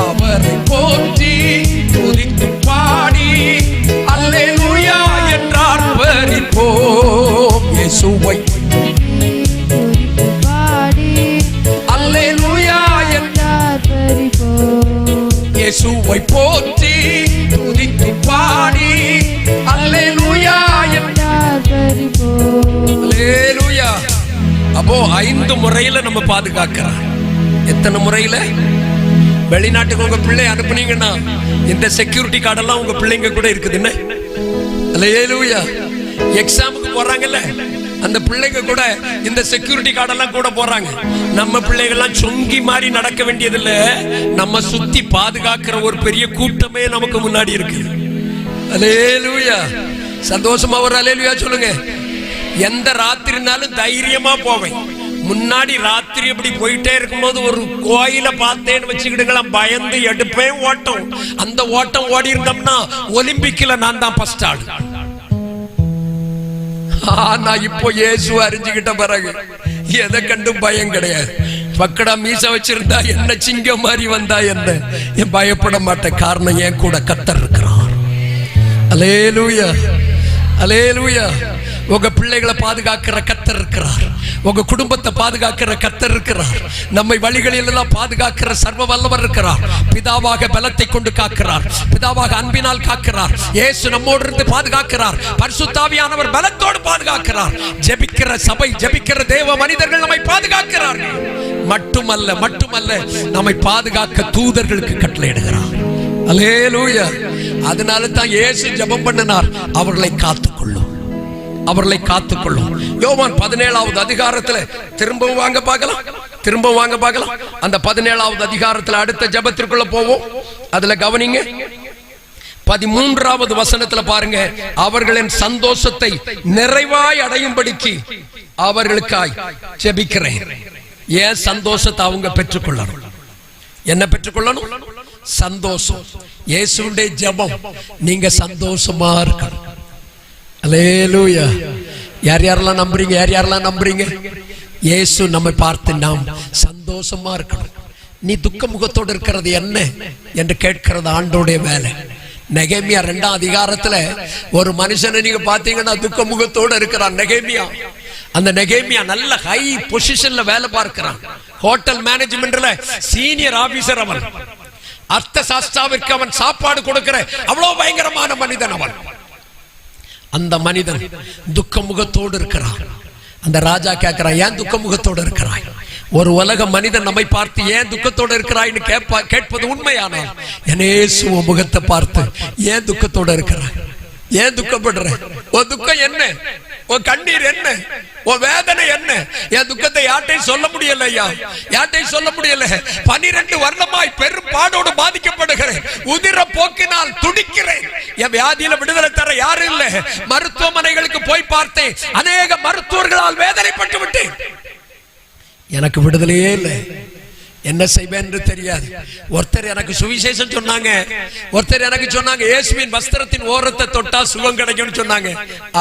அவரை போற்றி துதித்து பாடி அல்லேலூயா என்றார் பரிபோம். இயேசுவை பாடி அல்லேலூயா என்றார் பரிபோம். இயேசுவை போற்றி துதித்து பாடி அல்லேலூயா என்றார் பரிபோம். அல்லேலூயா. அப்போ 5 முறையில நம்ம பாதுகாக்கிறோம். எத்தனை முறையில? வெளிநாட்டுக்கு உங்க பிள்ளை அனுப்புனீங்கன்னா இந்த செக்யூரிட்டி கார்டெல்லாம் உங்க பிள்ளைங்க கூட இருக்குதுன்னு. அல்லேலூயா. எக்ஸாமுக்கு போறாங்கல்ல, அந்த பிள்ளைங்க கூட இந்த செக்யூரிட்டி கார்டெல்லாம் கூட போறாங்க. நம்ம பிள்ளைகள்லாம் சொங்கி மாதிரி நடக்க வேண்டியதில்லை. நம்ம சுத்தி பாதுகாக்கிற ஒரு பெரிய கூட்டமே நமக்கு முன்னாடி இருக்கு. அல்லேலூயா. சந்தோஷமா ஒரு அல்லேலூயா சொல்லுங்க. எந்த ராத்திரினாலும் தைரியமா போவேன். முன்னாடி ராத்திரி அப்படி போயிட்டே இருக்கும்போது ஒரு கோயில பார்த்தேன்னு வச்சுக்கிடுங்களா, பயந்து எடுப்பேன் ஓட்டம். அந்த ஓட்டம் ஓடி இருந்தோம்னா ஒலிம்பிக்ல நான் தான் ஃபர்ஸ்ட் ஆள். நான் இப்போ இயேசு அறிஞ்சுக்கிட்ட பிறகு எதை கண்டும் பயம் கிடையாது. பக்கடா மீச வச்சிருந்தா என்ன, சிங்கம் மாதிரி வந்தா என்ன, என் பயப்பட மாட்டேன். காரணம், என் கூட கர்த்தர் இருக்கிறார். அல்லேலூயா. அல்லேலூயா. உங்க பிள்ளைகளை பாதுகாக்கிற கர்த்தர் இருக்கிறார். உங்க குடும்பத்தை பாதுகாக்கிற கர்த்தர் இருக்கிறார். நம்மை வழிகளில் எல்லாம் பாதுகாக்கிற சர்வ வல்லவர் இருக்கிறார். பிதாவாக பலத்தை கொண்டு காக்கிறார். பிதாவாக அன்பினால் காக்கிறார். இயேசு நம்மோடு இருந்து பாதுகாக்கிறார். பரிசுத்த ஆவியானவர் பலத்தோடு பாதுகாக்கிறார். ஜெபிக்கிற சபை, ஜெபிக்கிற தேவ மனிதர்கள் நம்மை பாதுகாக்கிறார்கள். மட்டுமல்ல நம்மை பாதுகாக்க தூதர்களுக்கு கட்டளையிடுகிறார். அல்லேலூயா. அதனால தான் இயேசு ஜெபம் பண்ணினார், அவர்களை காத்துக்கொள்ளும், அவர்களை காத்துக்கொள்ளும். யோவான் 17வது அதிகாரத்துல திரும்பவும் வாங்க பார்க்கலாம். அந்த 17வது அதிகாரத்துல அடுத்த ஜெபத்திற்குள்ள போவோம். அதுல கவனிங்க, 13வது வசனத்துல பாருங்க, அவர்களின் சந்தோஷத்தை நிறைவாய் அடையும்படிக்கு அவர்களுக்காய் ஜெபிக்கிறேன். ஏன் சந்தோஷத்தை அவங்க பெற்றுக்கொள்ளணும்? என்ன பெற்றுக்கொள்ளணும்? சந்தோஷம். இயேசுவுடைய ஜெபம், நீங்க சந்தோஷமா இருக்கணும். அல்லேலூயா. யாரெல்லாம் நம்புறீங்க? இயேசு நம்மை பார்த்து நாம் சந்தோஷமா இருக்கணும். நீ துக்க முகத்தோடு இருக்கிறது என்ன என்று கேட்கிறது ஆண்டோடைய வேலை. நெகேமியா 2ஆம் அதிகாரத்துல ஒரு மனுஷனை நீங்க பாத்தீங்கன்னா துக்க முகத்தோடு இருக்கிறான் நெகேமியா. அந்த நெகேமியா நல்ல ஹை பொசிஷன்ல வேலை பார்க்கிறான். ஹோட்டல் மேனேஜ்மெண்ட்ல சீனியர் ஆபீசர் அவன். அர்த்த சாஸ்திராவிற்கு அவன் சாப்பாடு கொடுக்கிற அவ்வளவு பயங்கரமான மனிதன் அவன். அந்த மனிதன் துக்க முகத்தோடு இருக்கிறான். அந்த ராஜா கேட்கிறான், ஏன் துக்க முகத்தோடு இருக்கிறாய்? ஒரு உலக மனிதன் நம்மை பார்த்து ஏன் துக்கத்தோடு இருக்கிறாய்னு கேட்பது உண்மையானால், இயேசு முகத்தை பார்த்து ஏன் துக்கத்தோடு இருக்கிறாய்? ஏன் துக்கப்படுற? உன் துக்கம் என்ன? உன் கண்ணீர் என்ன? உன் வேதனை என்ன? என் துக்கத்தை யார்ட்டையும் சொல்ல முடியல ஐயா, யார்ட்டையும் சொல்ல முடியல. 12 வருடமாய் பெரும் பாடோடு பாதிக்கப்படுகிறேன். உதிர போக்கினால் துடிக்கிறேன். என் வியாதியில விடுதலை தர யாரும் இல்லை. மருத்துவமனைகளுக்கு போய் பார்த்தேன். அநேக மருத்துவர்களால் வேதனைப்பட்டு விட்டேன். எனக்கு விடுதலையே இல்லை. என்ன செய்வேன் என்று தெரியாது. ஒருத்தர் எனக்கு சுவிசேஷம் சொன்னாங்க. ஒருத்தர் எனக்கு சொன்னாங்க, இயேசுவின் வஸ்திரத்தின் ஓரத்தை தொட்டா சுகம் கிடைக்கும்னு சொன்னாங்க.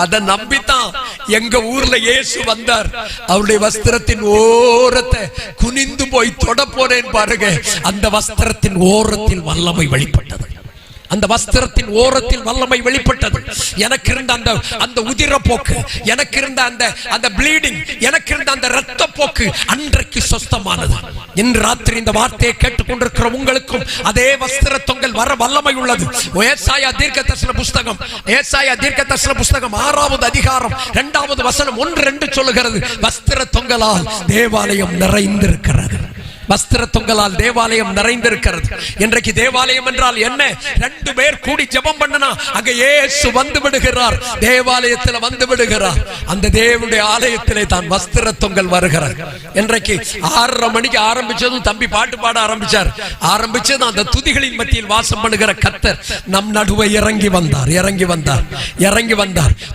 அதை நம்பித்தான் எங்க ஊர்ல இயேசு வந்தார். அவருடைய வஸ்திரத்தின் ஓரத்தை குனிந்து போய் தொட போனேன் பாருங்க. அந்த வஸ்திரத்தின் ஓரத்தில் வல்லமை வெளிப்பட்டது. அந்த வஸ்திரத்தின் ஓரத்தில் வல்லமை வெளிப்பட்டது. எனக்கு இருந்த அந்த உதிர போக்கு, எனக்கு இருந்த அந்த ப்ளீடிங், எனக்கு இருந்த அந்த இரத்த போக்கு அன்றைக்கு சுத்தமானது. இன்று ராத்திரி இந்த வார்த்தையை கேட்டுக்கொண்டிருக்கிற உங்களுக்கும் அதே வஸ்திர தொங்கல் வர வல்லமை உள்ளது. ஏசாயா தீர்க்கதரிசன புஸ்தகம் 6வது அதிகாரம் 2வது வசனம் 1-2 சொல்லுகிறது, வஸ்திர தொங்கலால் தேவாலயம் நிறைந்திருக்கிறது. வஸ்திர தொங்கலால் தேவாலயம் நிறைந்திருக்கிறது. இன்றைக்கு தேவாலயம் என்றால் என்ன? 2 பேர் கூடி ஜெபம் பண்ணனா அங்க இயேசு வந்து விடுகிறார். தேவாலயத்தில் வந்து விடுகிறார். அந்த தேவனுடைய ஆலயத்திலே தான் வஸ்திர தொங்கல் வருகிறார். இன்றைக்கு 6:30 மணிக்கு ஆரம்பிச்சதும் தம்பி பாட்டு பாட ஆரம்பிச்சது அந்த துதிகளின் மத்தியில் வாசம் பண்ணுகிற கர்த்தர் நம் நடுவே இறங்கி வந்தார்.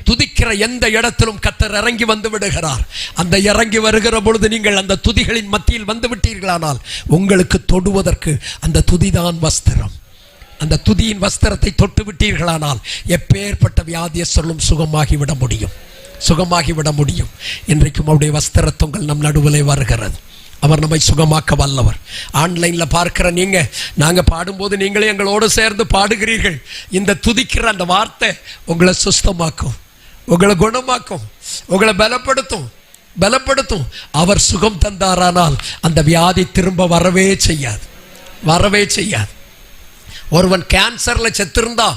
துதிக்கிற எந்த இடத்திலும் கர்த்தர் இறங்கி வந்து விடுகிறார். அந்த இறங்கி வருகிற பொழுது நீங்கள் அந்த துதிகளின் மத்தியில் வந்து விட்டீர்களானால் உங்களுக்கு தொடுவதற்கு அந்த துதிதான் வஸ்திரம். அந்த துதியின் வஸ்திரத்தை தொட்டு விட்டீர்களானால் எப்பேற்பட்ட வியாதியஸ்தரும் சுகமாகிவிட முடியும். இன்றைக்கும் அவருடைய வஸ்திர தொங்கல் நம் நடுவிலே வருகிறது. அவர் நம்மை சுகமாக்க வல்லவர். ஆன்லைன்ல பார்க்கிற நீங்க, நாங்க பாடும்போது நீங்களே எங்களோடு சேர்ந்து பாடுகிறீர்கள். இந்த துதிக்கிற அந்த வார்த்தை உங்களை சுஸ்தமாக்கும், உங்களை குணமாக்கும், உங்களை பலப்படுத்தும். அவர் சுகம் தந்தாரானால் அந்த வியாதி திரும்ப வரவே செய்யாது. ஒருவன் கேன்சர்ல செத்திருந்தா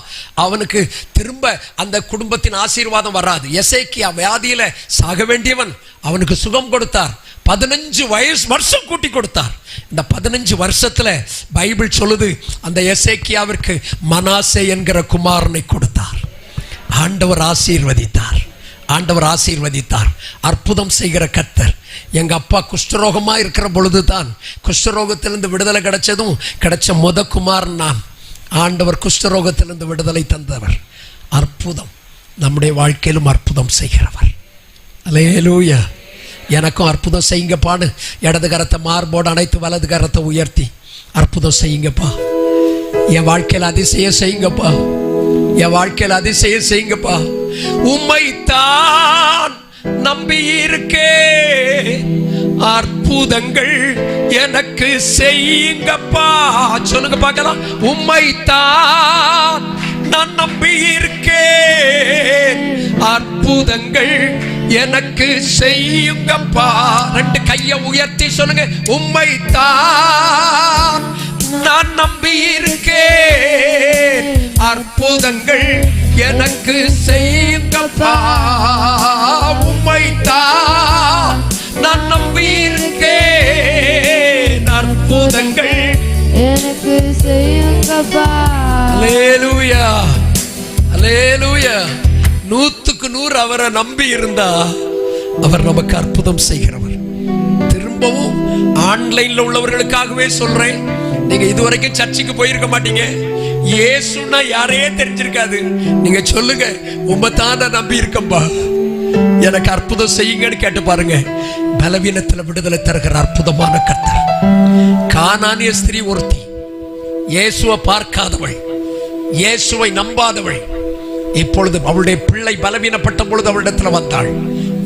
அவனுக்கு திரும்ப அந்த குடும்பத்தின் ஆசீர்வாதம் வராது. எசேக்கியா வியாதியில சாக வேண்டியவன், அவனுக்கு சுகம் கொடுத்தார். 15 வருஷம் கூட்டி கொடுத்தார். இந்த 15 வருஷத்துல பைபிள் சொல்லுது, அந்த எசேக்கியாவிற்கு மனாசே என்கிற குமாரனை கொடுத்தார். ஆண்டவர் ஆசீர்வதித்தார். அற்புதம் செய்கிற கர்த்தர். எங்க அப்பா குஷ்டரோகமா இருக்கிற பொழுதுதான், குஷ்டரோகத்திலிருந்து விடுதலை கிடைச்ச முத குமாரன் நான். ஆண்டவர் குஷ்டரோகத்திலிருந்து விடுதலை தந்தவர். அற்புதம், நம்முடைய வாழ்க்கையிலும் அற்புதம் செய்கிறவர். அல்லேலூயா. எனக்கும் அற்புதம் செய்யுங்கப்பான்னு இடது கரத்தை மார்போடு அணைத்து வலது கரத்தை உயர்த்தி அற்புதம் செய்யுங்கப்பா. என் வாழ்க்கையில் அதிசயம் செய்யுங்கப்பா. உம்மைத்தான் நம்பி இருக்கே, அற்புதங்கள் எனக்கு செய்யுங்கப்பா. சொல்லுங்க பார்க்கலாம். உம்மைத்தான் நான் நம்பி இருக்கேன், அற்புதங்கள் எனக்கு செய்யுங்கப்பா. ரெண்டு கையை உயர்த்தி சொல்லுங்க, உம்மைத்தான் நான் நம்பி இருக்கேன், அற்புதங்கள் எனக்கு செய்யுங்கப்பா. உம்மைத்தான் நான் நம்பி இருக்கேன், அற்புதங்கள் எனக்கு செய்யுங்கப்பா. அல்லேலூயா, அல்லேலூயா. 100% அவரை நம்பி இருந்தா அவர் நமக்கு அற்புதம் செய்கிறவர். திரும்பவும் ஆன்லைன்ல உள்ளவர்களுக்காகவே சொல்றேன், நீங்க இதுவரைக்கும் சர்ச்சுக்கு போயிருக்க மாட்டீங்க, இயேசுன்னா யாரையே தெரிஞ்சிருக்காது. நீங்க சொல்லுங்க, உம்மைத்தான் நான் நம்பி இருக்கம்பா, எனக்கு அற்புதம் செய்யுங்கன்னு கேட்டு பாருங்க. பலவீனத்துல விடுதலை தருகிற அற்புதமான கர்த்தர். கானானிய ஸ்திரீ ஒருத்தி, இயேசுவை பார்க்காதவள், இயேசுவை நம்பாதவள், இப்பொழுது அவளுடைய பிள்ளை பலவீனப்பட்ட பொழுது அவளிடத்துல வந்தாள்.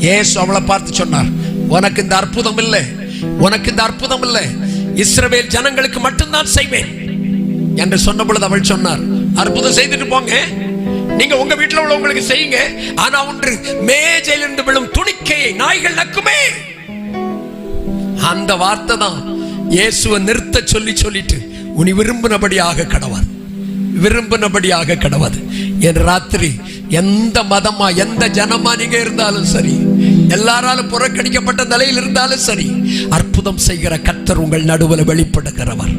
இயேசு அவளை பார்த்து சொன்னார், உனக்கு இந்த அற்புதம் இல்லை, உனக்கு இந்த அற்புதம் இல்லை, இஸ்ரவேல் ஜனங்களுக்கு மட்டும்தான் செய்வேன் என்று சொன்ன பொழுது அவள் சொன்னார், அற்புதம் செய்துட்டு போங்க, நீங்க உங்க வீட்டுல உள்ளவங்களுக்கு செய்யுங்க, ஆனா ஒன்று, மேஜையிலிருந்து விழும் துணிக்கையை நாய்கள் நக்குமே. அந்த வார்த்தை தான் இயேசுவை நிறுத்த சொல்லிட்டு உனி விரும்பினபடியாக கடவார், விரும்பினபடியாக கடவாது. என் ராத்திரி எந்த மதமா எந்த ஜனமா நீங்க இருந்தாலும் சரி, எல்லாராலும் புறக்கணிக்கப்பட்ட நிலையில் இருந்தாலும் சரி, அற்புதம் செய்கிற கர்த்தர் உங்கள் நடுவில் வெளிப்படுகிறவர்,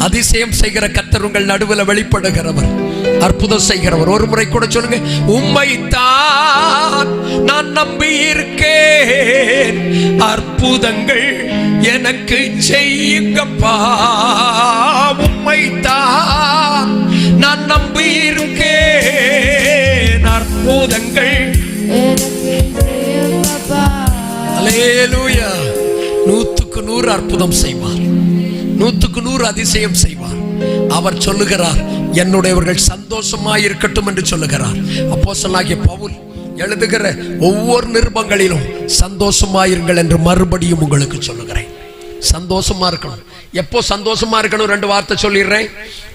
அதிசயம் செய்கிற கர்த்தர் உங்கள் நடுவில் வெளிப்படுகிறவர், அற்புதம் செய்கிறவர். ஒரு முறை கூட சொல்லுங்க, உம்மைத்தான் நான் நம்பி இருக்கேன், அற்புதங்கள் எனக்கு செய்யுங்கப்பா. உம்மைத்தான் நான் நம்பி இருக்கேன், அற்புதங்கள் எனக்கு செய்யுங்கப்பா. அல்லேலூயா. 100% அற்புதம் செய்வார், 100% அதிசயம் செய்வார். அவர் சொல்லுகிறார், என்னுடையவர்கள் சந்தோஷமாய் இருக்கட்டும் என்று சொல்லுகிறார். அப்போஸ்தலனாகிய பவுல் எழுதுகிற ஒவ்வொரு நிருபங்களிலும் சந்தோஷமாயிருங்கள் என்று மறுபடியும் உங்களுக்கு சொல்லுகிறேன். சந்தோஷமா இருக்கணும். எப்போ சந்தோஷமா இருக்கணும்? 2 வார்த்தை சொல்லிடுறேன்.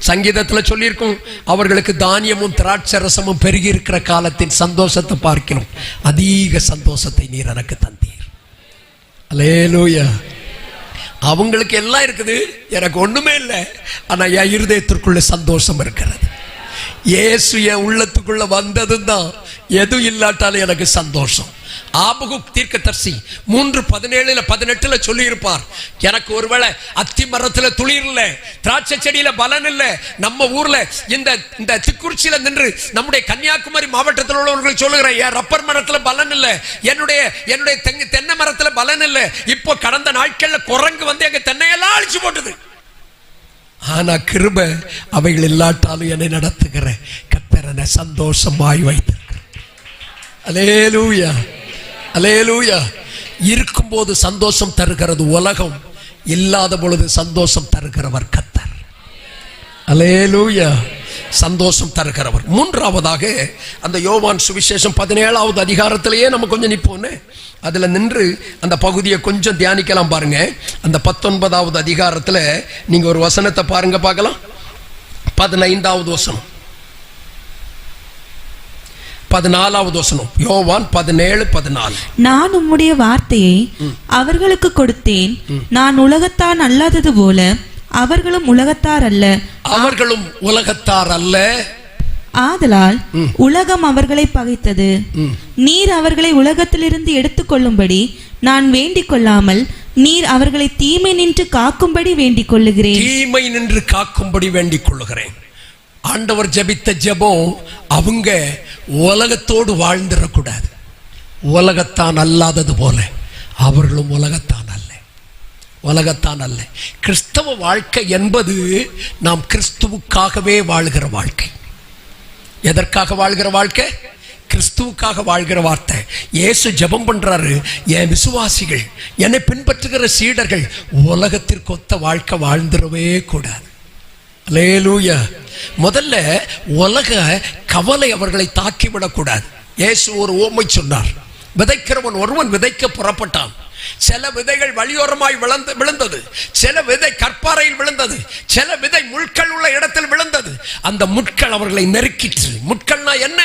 சங்கீதத்துல சொல்லியிருக்கும், அவர்களுக்கு தானியமும் திராட்சரசமும் பெருகி இருக்கிற காலத்தின் சந்தோஷத்தை பார்க்கிறோம், அதிக சந்தோஷத்தை நீர் எனக்கு தந்தீர். அல்லேலூயா. அவங்களுக்கு எல்லாம் இருக்குது, எனக்கு ஒண்ணுமே இல்லை, ஆனா என் இருதயத்திற்குள்ள சந்தோஷம் இருக்கிறது. இயேசு என் உள்ளத்துக்குள்ள வந்ததும் தான் எதுவும் இல்லாட்டாலும் எனக்கு சந்தோஷம். ஆபகுக் தீர்க்கதரிசி 3:17-18 சொல்லி இருப்பார், எனக்கு ஒருவேளை அத்தி மரத்துல துளிர் இல்ல, திராட்சை செடியில பலன் இல்ல, நம்ம ஊர்ல இந்த திக்குறிச்சியில நின்று நம்முடைய கன்னியாகுமரி மாவட்டத்தில் உள்ளவர்கள் சொல்லுகிறேன், என் ரப்பர் மரத்துல பலன் இல்ல, என்னுடைய தென்னை மரத்துல பலன் இல்ல, இப்போ கடந்த நாட்கள்ல குரங்கு வந்து எங்க தென்னையெல்லாம் அழிச்சு போட்டுது. ஆனா கிருபை அவைகள் இல்லாட்டாலும் என்னை நடத்துகிற கர்த்தர் சந்தோஷமாய் வைத்திருக்கிறார். அல்லேலூயா, அல்லேலூயா. இருக்கும்போது சந்தோஷம் தருகிறது உலகம், இல்லாத பொழுது சந்தோஷம் தருகிறவர் கர்த்தர். அல்லேலூயா. சந்தோஷம் தருகிறவர். 3ஆவதாக அந்த யோவான் சுவிசேஷம் 17வது அதிகாரத்திலேயே நம்ம கொஞ்சம் நிப்போன்னு, அதுல நின்று அந்த பகுதியை கொஞ்சம் தியானிக்கலாம் பாருங்க. அந்த 19வது அதிகாரத்துல நீங்க ஒரு வசனத்தை பாருங்க பார்க்கலாம். 15வது வசனம், 14வது வசனம், யோவான் 17:14. நான் உம்முடைய வார்த்தையை அவர்களுக்கு கொடுத்தேன், நான் உலகத்தான் அல்லாதது போல அவர்களும் உலகத்தார் அல்ல, அவர்களும் உலகத்தார் அல்ல, ஆதலால் உலகம் அவர்களை பகைத்தது. நீர் அவர்களை உலகத்திலிருந்து எடுத்துக்கொள்ளும்படி நான் வேண்டிக் கொள்ளாமல், நீர் அவர்களை தீமை நின்று காக்கும்படி வேண்டிக் கொள்ளுகிறேன். தீமை நின்று காக்கும்படி வேண்டிக் கொள்ளுகிறேன். ஆண்டவர் ஜெபித்த ஜெபம், அவங்க உலகத்தோடு வாழ்ந்துடக்கூடாது, உலகத்தான் அல்லாதது போல அவர்களும் உலகத்தான் அல்ல, உலகத்தான் அல்ல. கிறிஸ்தவ வாழ்க்கை என்பது நாம் கிறிஸ்துவுக்காகவே வாழ்கிற வாழ்க்கை. எதற்காக வாழ்கிற வாழ்க்கை? கிறிஸ்துவுக்காக வாழ்கிற வார்த்தை. இயேசு ஜெபம் பண்றாரு, என் விசுவாசிகள், என்னை பின்பற்றுகிற சீடர்கள் உலகத்திற்கு ஒத்த வாழ்க்கை வாழ்ந்துடவே கூடாது. அல்லேலூயா. முதல்ல உலக கவலை அவர்களை தாக்கிவிடக்கூடாது. இயேசு ஒரு ஓமை சொன்னார், விதைக்கிறவன் ஒருவன் விதைக்க புறப்பட்டான், சில விதைகள் வழியோரமாய் விழுந்தது, சில விதை கற்பாறையில் விழுந்தது, சில விதை முட்கள் உள்ள இடத்தில் விழுந்தது. அந்த முட்கள் அவர்களை நெருக்கிற்று. முட்கள்னா என்ன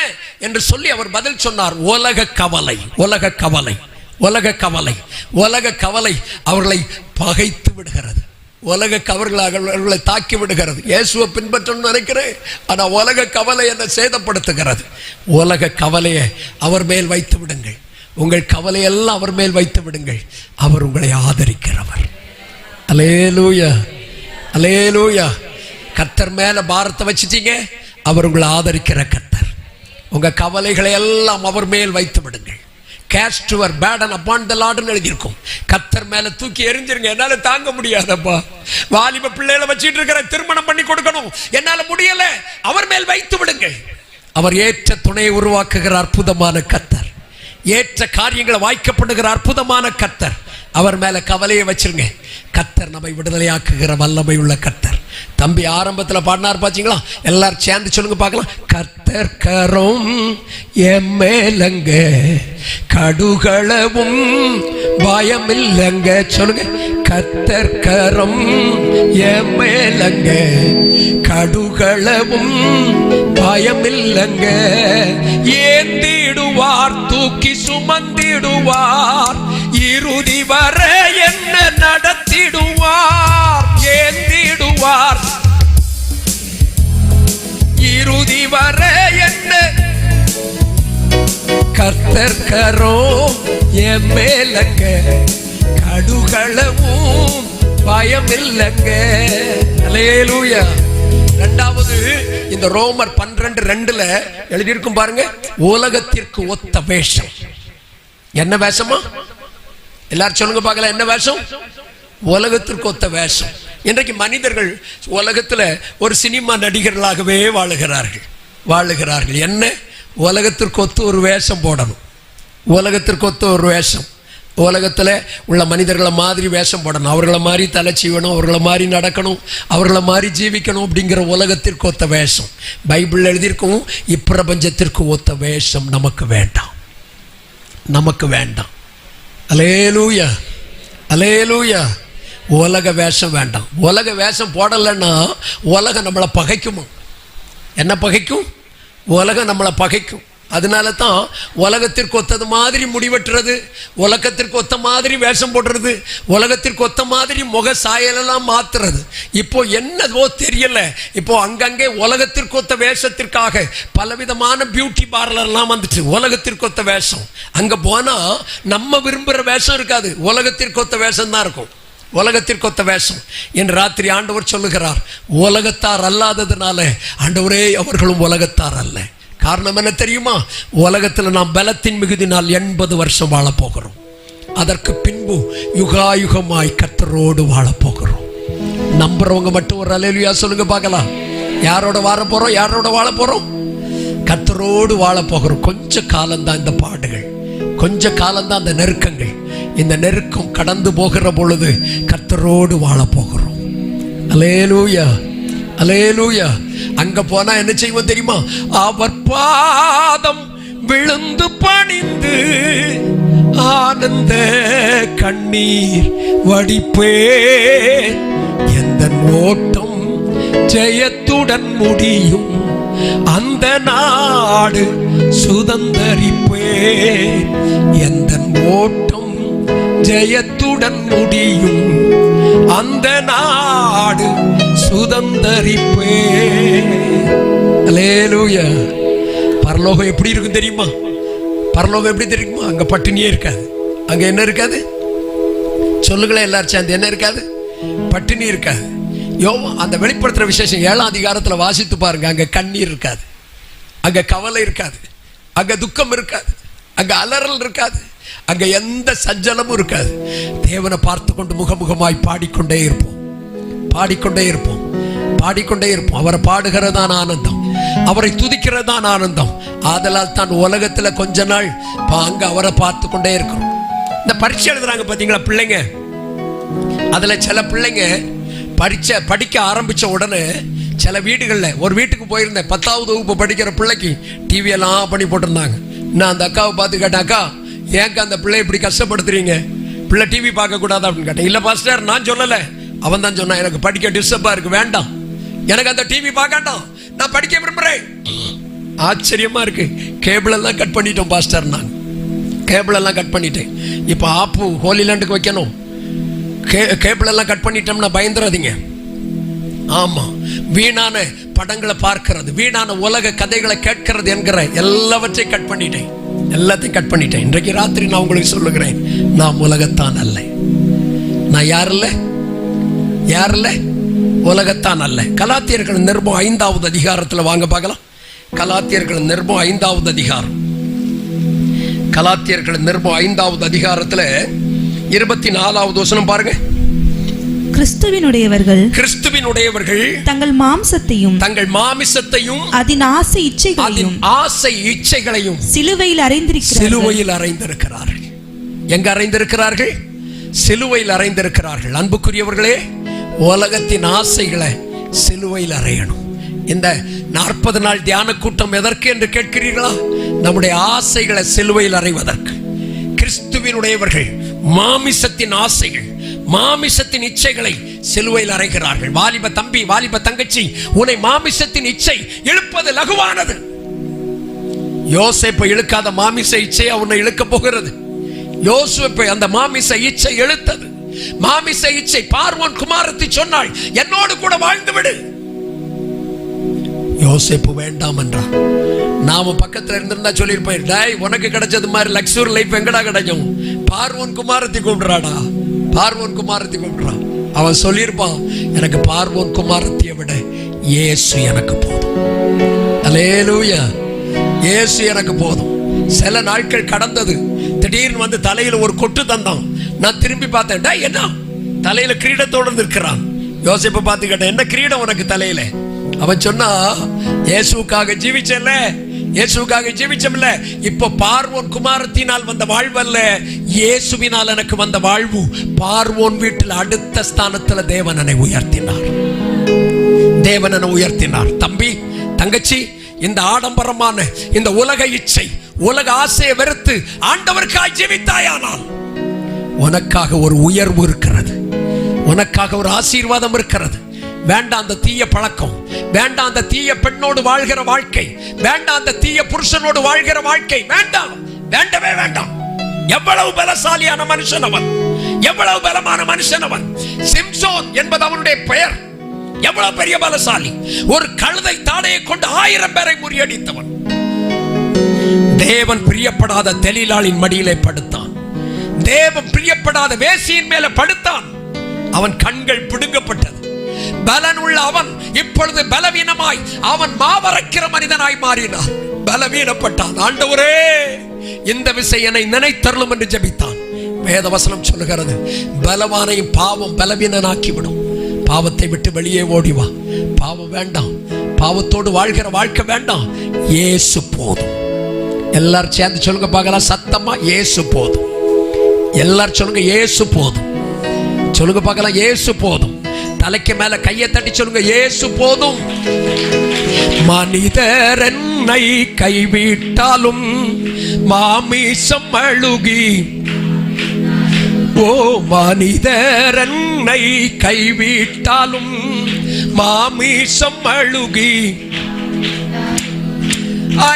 என்று சொல்லி அவர் பதில் சொன்னார், உலக கவலை. உலக கவலை, உலக கவலை, உலக கவலை அவர்களை பகைத்து விடுகிறது. உலக கவர்களை தாக்கி விடுகிறது. இயேசுவை பின்பற்றணும்னு நினைக்கிறேன், ஆனா உலக கவலை என்னை சேதப்படுத்துகிறது. உலக கவலையை அவர் மேல் வைத்து விடுங்கள். உங்கள் கவலையெல்லாம் அவர் மேல் வைத்து விடுங்கள். அவர் உங்களை ஆதரிக்கிறவர். அல்லேலூயா, அல்லேலூயா. கர்த்தர் மேல பாரத்தை வச்சிட்டீங்க, அவர் உங்களை ஆதரிக்கிற கர்த்தர். உங்க கவலைகளை எல்லாம் அவர் மேல் வைத்து விடுங்கள். Cast your burden upon the Lord ன்னு எழுதியிருக்கும். கர்த்தர் மேல தூக்கி எறிஞ்சிருங்க. என்னால தாங்க முடியாதப்பா, வாலிப பிள்ளைகளை வச்சிட்டு இருக்கிற, திருமணம் பண்ணி கொடுக்கணும், என்னால முடியல, அவர் மேல் வைத்து விடுங்கள். அவர் ஏற்ற துணையை உருவாக்குகிற அற்புதமான கர்த்தர், ஏற்ற காரியங்களை வாய்க்கப்படுகிற அற்புதமான கர்த்தர். அவர் மேல கவலையை வச்சிருங்க. கர்த்தர் நம்மை விடுதலையாக்குகிற வல்லமை உள்ள கர்த்தர். தம்பி ஆரம்பத்தில் பாடினார் பாத்தீங்களா? எல்லாரும் சேர்ந்து சொல்லுங்க பார்க்கலாம். கர்த்தர் கரம் எம்மேலங்க, கடுகளவும் பயமில்லங்க. சொல்லுங்க, கர்த்தர் கரம் எம்மேலங்க, கடுகளவும் பயமில்லங்க. ஏந்திடுவார், தூக்கி சுமந்திடுவார், இறுதி வரை என்ன நடத்திடுவார். ஏந்திடுவார், இறுதி வரை என்ன. கர்த்தர் கரோ எம்மேலங்க, கடுகளவும் பயமில்லங்க. அல்லேலூயா. இரண்டாவது, இந்த ரோமர் 12:2 எழுதியிருக்கும் பாருங்க, உலகத்திற்கு ஒத்த வேஷம். என்ன வேஷமா? எல்லாரும் சொல்லுங்க பார்க்கலாம், என்ன வேஷம்? உலகத்திற்கு ஒத்த வேஷம். இன்றைக்கு மனிதர்கள் உலகத்துல ஒரு சினிமா நடிகர்களாகவே வாழுகிறார்கள். என்ன? உலகத்திற்கு ஒத்த ஒரு வேஷம் போடணும், உலகத்திற்கு ஒத்த ஒரு வேஷம். உலகத்துல உள்ள மனிதர்களை மாதிரி வேஷம் போடணும், அவர்களை மாதிரி தலை சீவணும், அவர்களை மாதிரி நடக்கணும், அவர்களை மாதிரி ஜீவிக்கணும் அப்படிங்கிற உலகத்திற்கு ஒத்த வேஷம். பைபிள் எழுதியிருக்கும், இப்பிரபஞ்சத்திற்கு ஒத்த வேஷம் நமக்கு வேண்டாம், நமக்கு வேண்டாம். அல்லேலூயா, அல்லேலூயா. உலக வேஷம் வேண்டாம். உலக வேஷம் போடலைன்னா உலகம் நம்மளை பகைக்குமா? என்ன பகைக்கும்? உலகம் நம்மளை பகைக்கும். அதனால தான் உலகத்திற்கு ஒத்தது மாதிரி முடிவெட்டுறது, உலகத்திற்கு ஒத்த மாதிரி வேஷம் போடுறது, உலகத்திற்கு ஒத்த மாதிரி முக சாயலெல்லாம் மாத்துறது. இப்போ என்னவோ தெரியல, இப்போ அங்கங்கே உலகத்திற்கு ஒத்த வேஷத்திற்காக பலவிதமான பியூட்டி பார்லர்லாம் வந்துட்டு, உலகத்திற்கு ஒத்த வேஷம். அங்க போனா நம்ம விரும்புகிற வேஷம் இருக்காது, உலகத்திற்கு ஒத்த வேஷம் தான் இருக்கும். உலகத்திற்கு ஒத்த வேஷம். என்று ராத்திரி ஆண்டவர் சொல்லுகிறார், உலகத்தார் அல்லாததுனால ஆண்டவரே அவர்களும் உலகத்தார் அல்ல. காரணம் என்ன தெரியுமா? உலகத்தில் நாம் பலத்தின் மிகுதினால் 80 வருஷம் வாழ போகிறோம். அதற்கு பின்பு யுகாயுகமாய் கர்த்தரோடு வாழ போகிறோம். நம்புறவங்க மட்டும் ஒரு அல்லேலூயா சொல்லுங்க பார்க்கலாம். யாரோட வாழ போறோம்? யாரோட வாழ போறோம்? கர்த்தரோடு வாழ போகிறோம். கொஞ்ச காலம்தான் இந்த பாடுகள், கொஞ்ச காலம்தான் அந்த நெருக்கங்கள். இந்த நெருக்கம் கடந்து போகிற பொழுது கர்த்தரோடு வாழ போகிறோம். அல்லேலூயா, அல்லேலூயா. அங்க போனா என்ன செய்வோம் தெரியுமா? அவர் பாதம் விழுந்து பணிந்து ஆனந்த கண்ணீர் வடிப்பே. எந்த ஓட்டம் ஜெயத்துடன் முடியும், அந்த நாடு சுதந்தரிப்பே. எந்த ஓட்டம் ஜெயத்துடன் முடியும், அந்த நாடு சுதந்தரிப்பே. அல்லேலூயா. பரலோகம் எப்படி இருக்கும் தெரியுமா? பரலோகம் எப்படி தெரியுமா? அங்க பட்டினியே இருக்காது. அங்க என்ன இருக்காது? சொல்லுங்களேன் எல்லாரும் சேர்ந்து. என்ன இருக்காது? பட்டினி இருக்காது. அந்த வெளிப்படுத்துற விசேஷம் 7ஆம் அதிகாரத்துல வாசித்து பாருங்க. அங்க கண்ணீர் இருக்காது, அங்க கவலை இருக்காது, அங்க துக்கம் இருக்காது, அங்க அலறல் இருக்காது, அங்க எந்த சஞ்சலமும் இருக்காது. தேவனை பார்த்து கொண்டு முகமுகமாய் பாடிக்கொண்டே இருப்போம், பாடிக்கொண்டே இருப்போம், பாடிக்கொண்டே இருப்போம். அவரை பாடுகிறதான் ஆனந்தம், அவரை துதிக்கிறதான் ஆனந்தம். ஆதலால் தான் உலகத்துல கொஞ்ச நாள் அங்க அவரை பார்த்து கொண்டே இருக்கிறோம். இந்த பரீட்சை எழுதுறாங்க பாத்தீங்களா பிள்ளைங்க, அதுல சில பிள்ளைங்க படிக்க ஆரம்பிச்ச உடனே சில வீடுகள்ல, ஒரு வீட்டுக்கு போயிருந்தேன், 10ஆவது வகுப்பு படிக்கிற பிள்ளைக்கு டிவி எல்லாம் பண்ணி போட்டிருந்தாங்க. நான் அந்த அக்காவை பார்த்து கேட்டேன், அக்கா ஏங்க அந்த பிள்ளை இப்படி கஷ்டப்படுத்துறீங்க? பிள்ளை டிவி பார்க்க கூடாது அப்படின்னு கேட்டேன். இல்ல பாஸ்டர் நான் சொல்லல, அவன் தான் சொன்னான், எனக்கு படிக்க டிஸ்டர்பா இருக்கு, வேண்டாம், எனக்கு அந்த டிவி பார்க்கண்டாம், நான் படிக்க விரும்புறேன். ஆச்சரியமா இருக்கு. கேபிள் எல்லாம் கட் பண்ணிட்டோம் பாஸ்டர், நான் கேபிள் எல்லாம் கட் பண்ணிட்டேன். இப்போ ஆப்பு ஹோலிலேண்டுக்கு வைக்கணும். கேபிள் எல்லாம் கட் பண்ணிட்டோம்னா பயந்துறாதீங்க. ஆமா, வீணான படங்களை பார்க்கிறது, வீணான உலக கதைகளை கேட்கிறது என்கிற எல்லாவற்றையும் கட் பண்ணிட்டேன், எல்லாத்தையும் கட் பண்ணிட்டேன். இன்றைக்கு ராத்திரி நான் உங்களுக்கு சொல்லுகிறேன், நான் உலகத்தான் அல்ல. நான் யார் இல்ல, உலகத்தான் அல்ல. கலாத்தியர்கள் நிருபம் 5வது அதிகாரத்தில் வாங்க பார்க்கலாம். கலாத்தியர்கள் நிருபம் 5வது அதிகாரம். கலாத்தியர்கள் நிருபம் 5வது அதிகாரத்தில் 24வது வசனம் பாருங்க. கிறிஸ்துவினுடையவர்கள் தங்கள் மாமிசத்தையும் அதன் ஆசை இச்சைகளையும் சிலுவையில் அறைந்திருக்கிறார்கள். எங்க அறைந்திருக்கிறார்கள்? சிலுவையில் அறைந்திருக்கிறார்கள். அன்புக்குரியவர்களே, உலகத்தின் ஆசைகளை சிலுவையில் அறையணும். இந்த 40 நாள் தியான கூட்டம் எதற்கு என்று கேட்கிறீர்களா? நம்முடைய ஆசைகளை சிலுவையில் அறைவதற்கு. கிறிஸ்துவினுடையவர்கள் மாமிசத்தின் ஆசைகள், மாமிசத்தின் இச்சைகளை சிலுவையில் அறைகிறார்கள். வாலிப தம்பி, வாலிப தங்கச்சி, உன்னை மாமிசத்தின் இச்சை இழுப்பது லகுவானது. யோசேப்பை இழுக்காத மாமிச இச்சை உன்னை இழுக்க போகிறது. யோசேப்பை அந்த மாமிச இச்சை இழுத்தது. மாமிச இச்சை பார்வோன் குமாரத்தி சொன்னாள், என்னோடு கூட வாழ்ந்து விடு. யோசேப்பு வேண்டாம் என்றான். நாம பக்கத்துல இருந்திருந்தா சொல்லிருப்பேன், டேய் உனக்கு கிடைச்சது மாதிரி லக்ஸுரி லைஃப் எங்கடா கிடைக்கும்? பார்வோன் குமாரத்தி கூப்பிடுறாடா, பார்வோன் குமாரத்தி கூப்பிடுறான். அவன் சொல்லியிருப்பான், எனக்கு பார்வோன் குமாரத்தியை விட இயேசு எனக்கு போதும். அல்லேலூயா, இயேசு எனக்கு போதும். சில நாட்கள் கடந்தது. திடீர்னு வந்து தலையில ஒரு கொட்டு தந்தான். நான் திரும்பி பார்த்தேன், டேய் என்ன தலையில கிரீடத்தோடு இருக்கிறான். யோசேப்பை பார்த்து கேட்டேன், என்ன கிரீடம் உனக்கு தலையில? அவன் சொன்னா, இயேசுக்காக ஜீவிச்சல்ல, இயேசுக்காக ஜீவிச்சமில்ல, இப்போ பார்வோன் குமாரத்தினால் வந்த வாழ்வு அல்ல, இயேசுவினால் எனக்கு வந்த வாழ்வு. பார்வோன் வீட்டில் அடுத்த ஸ்தானத்துல தேவனனை உயர்த்தினார், தேவனனை உயர்த்தினார். தம்பி தங்கச்சி, இந்த ஆடம்பரமான இந்த உலக இச்சை, உலக ஆசையை வெறுத்து ஆண்டவருக்காய் ஜீவித்தாயானால் உனக்காக ஒரு உயர்வு இருக்கிறது, உனக்காக ஒரு ஆசீர்வாதம் இருக்கிறது. வேண்டாம் அந்த தீய பழக்கம், வேண்டாம் அந்த தீய பெண்ணோடு வாழ்கிற வாழ்க்கை, வேண்டாம் அந்த தீய புருஷனோடு வாழ்கிற வாழ்க்கை, வேண்டாம், வேண்டவே வேண்டாம். எவ்வளவு பலசாலியான மனுஷன் அவன், எவ்வளவு பலமான மனுஷன் அவன். சிம்சோன் என்பது அவனுடைய பெயர். எவ்வளவு பெரிய பலசாலி. ஒரு கழுதை தாடையை கொண்டு 1000 பேரை முறியடித்தவன். தேவன் பிரியப்படாத தெலீலாளின் மடியிலே படுத்தான். தேவன் பிரியப்படாத வேசியின் மேல படுத்தான். அவன் கண்கள் பிடுங்கப்பட்டது. பலனுள்ள அவன் இப்பொழுது பலவீனமாய், அவன் மாவரைக்கிற மனிதனாய் மாறினான். பலவீனப்பட்டான். ஆண்டவரே, இந்த விசையனை நினைத்தருளும் என்று ஜெபித்தான். வேதவசனம் சொல்லுகிறது, பலவானையும் பாவம் பலவீனனாக்கி விடும். பாவத்தை விட்டு வெளியே ஓடிவா. பாவம் வேண்டாம், பாவத்தோடு வாழ்கிற வாழ்க்கை வேண்டாம். இயேசு போதும். எல்லாரும் சேர்ந்து சொல்லுங்க பார்க்கலாம் சத்தமா, இயேசு போதும். எல்லாரும் சொல்லுங்க, இயேசு போதும். சொல்லுங்க பார்க்கலாம், இயேசு போதும். தலைக்கு மேல கையை தட்டி சொல்லுங்க, இயேசு போதும். மனிதர் என்னை கைவிட்டாலும் மாமிசம் அழுகி, ஓ மனிதர் என்னை கைவிட்டாலும் மாமிசம் அழுகி,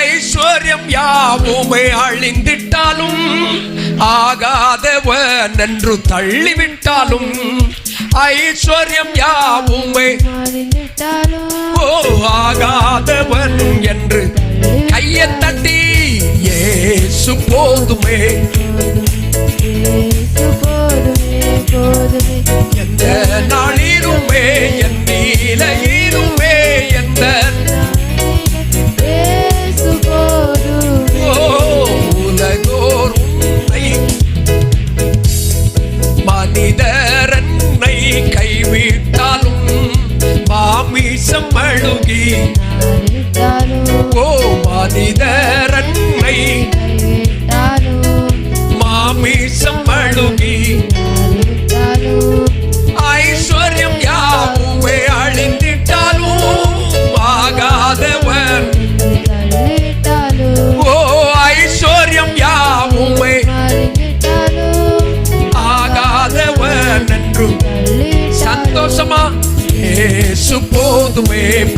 ஐஸ்வர்யம் யாவுமே அழிந்திட்டாலும் ஆகாதவன் என்று தள்ளிவிட்டாலும், ஐஸ்வர்யம் யாவுமே ஓ ஆகாதவன் என்று கையை தட்டி, இயேசு போதுமே, எந்த நாளிலுமே என் நீலையிலுமே எந்த உலகோர் உன்னை மனிதர் என்னை கைவிட்டாலும் மாமிசம் அழுகி, ஓ மனிதர் என்னை மாமிசம் அழுகி, ஐஸ்வர்யம் யாவுமே அழிந்திட்டாலும் ஆகாதவர், ஓ ஐஸ்வர்யம் யாவுமே ஆகாதவர்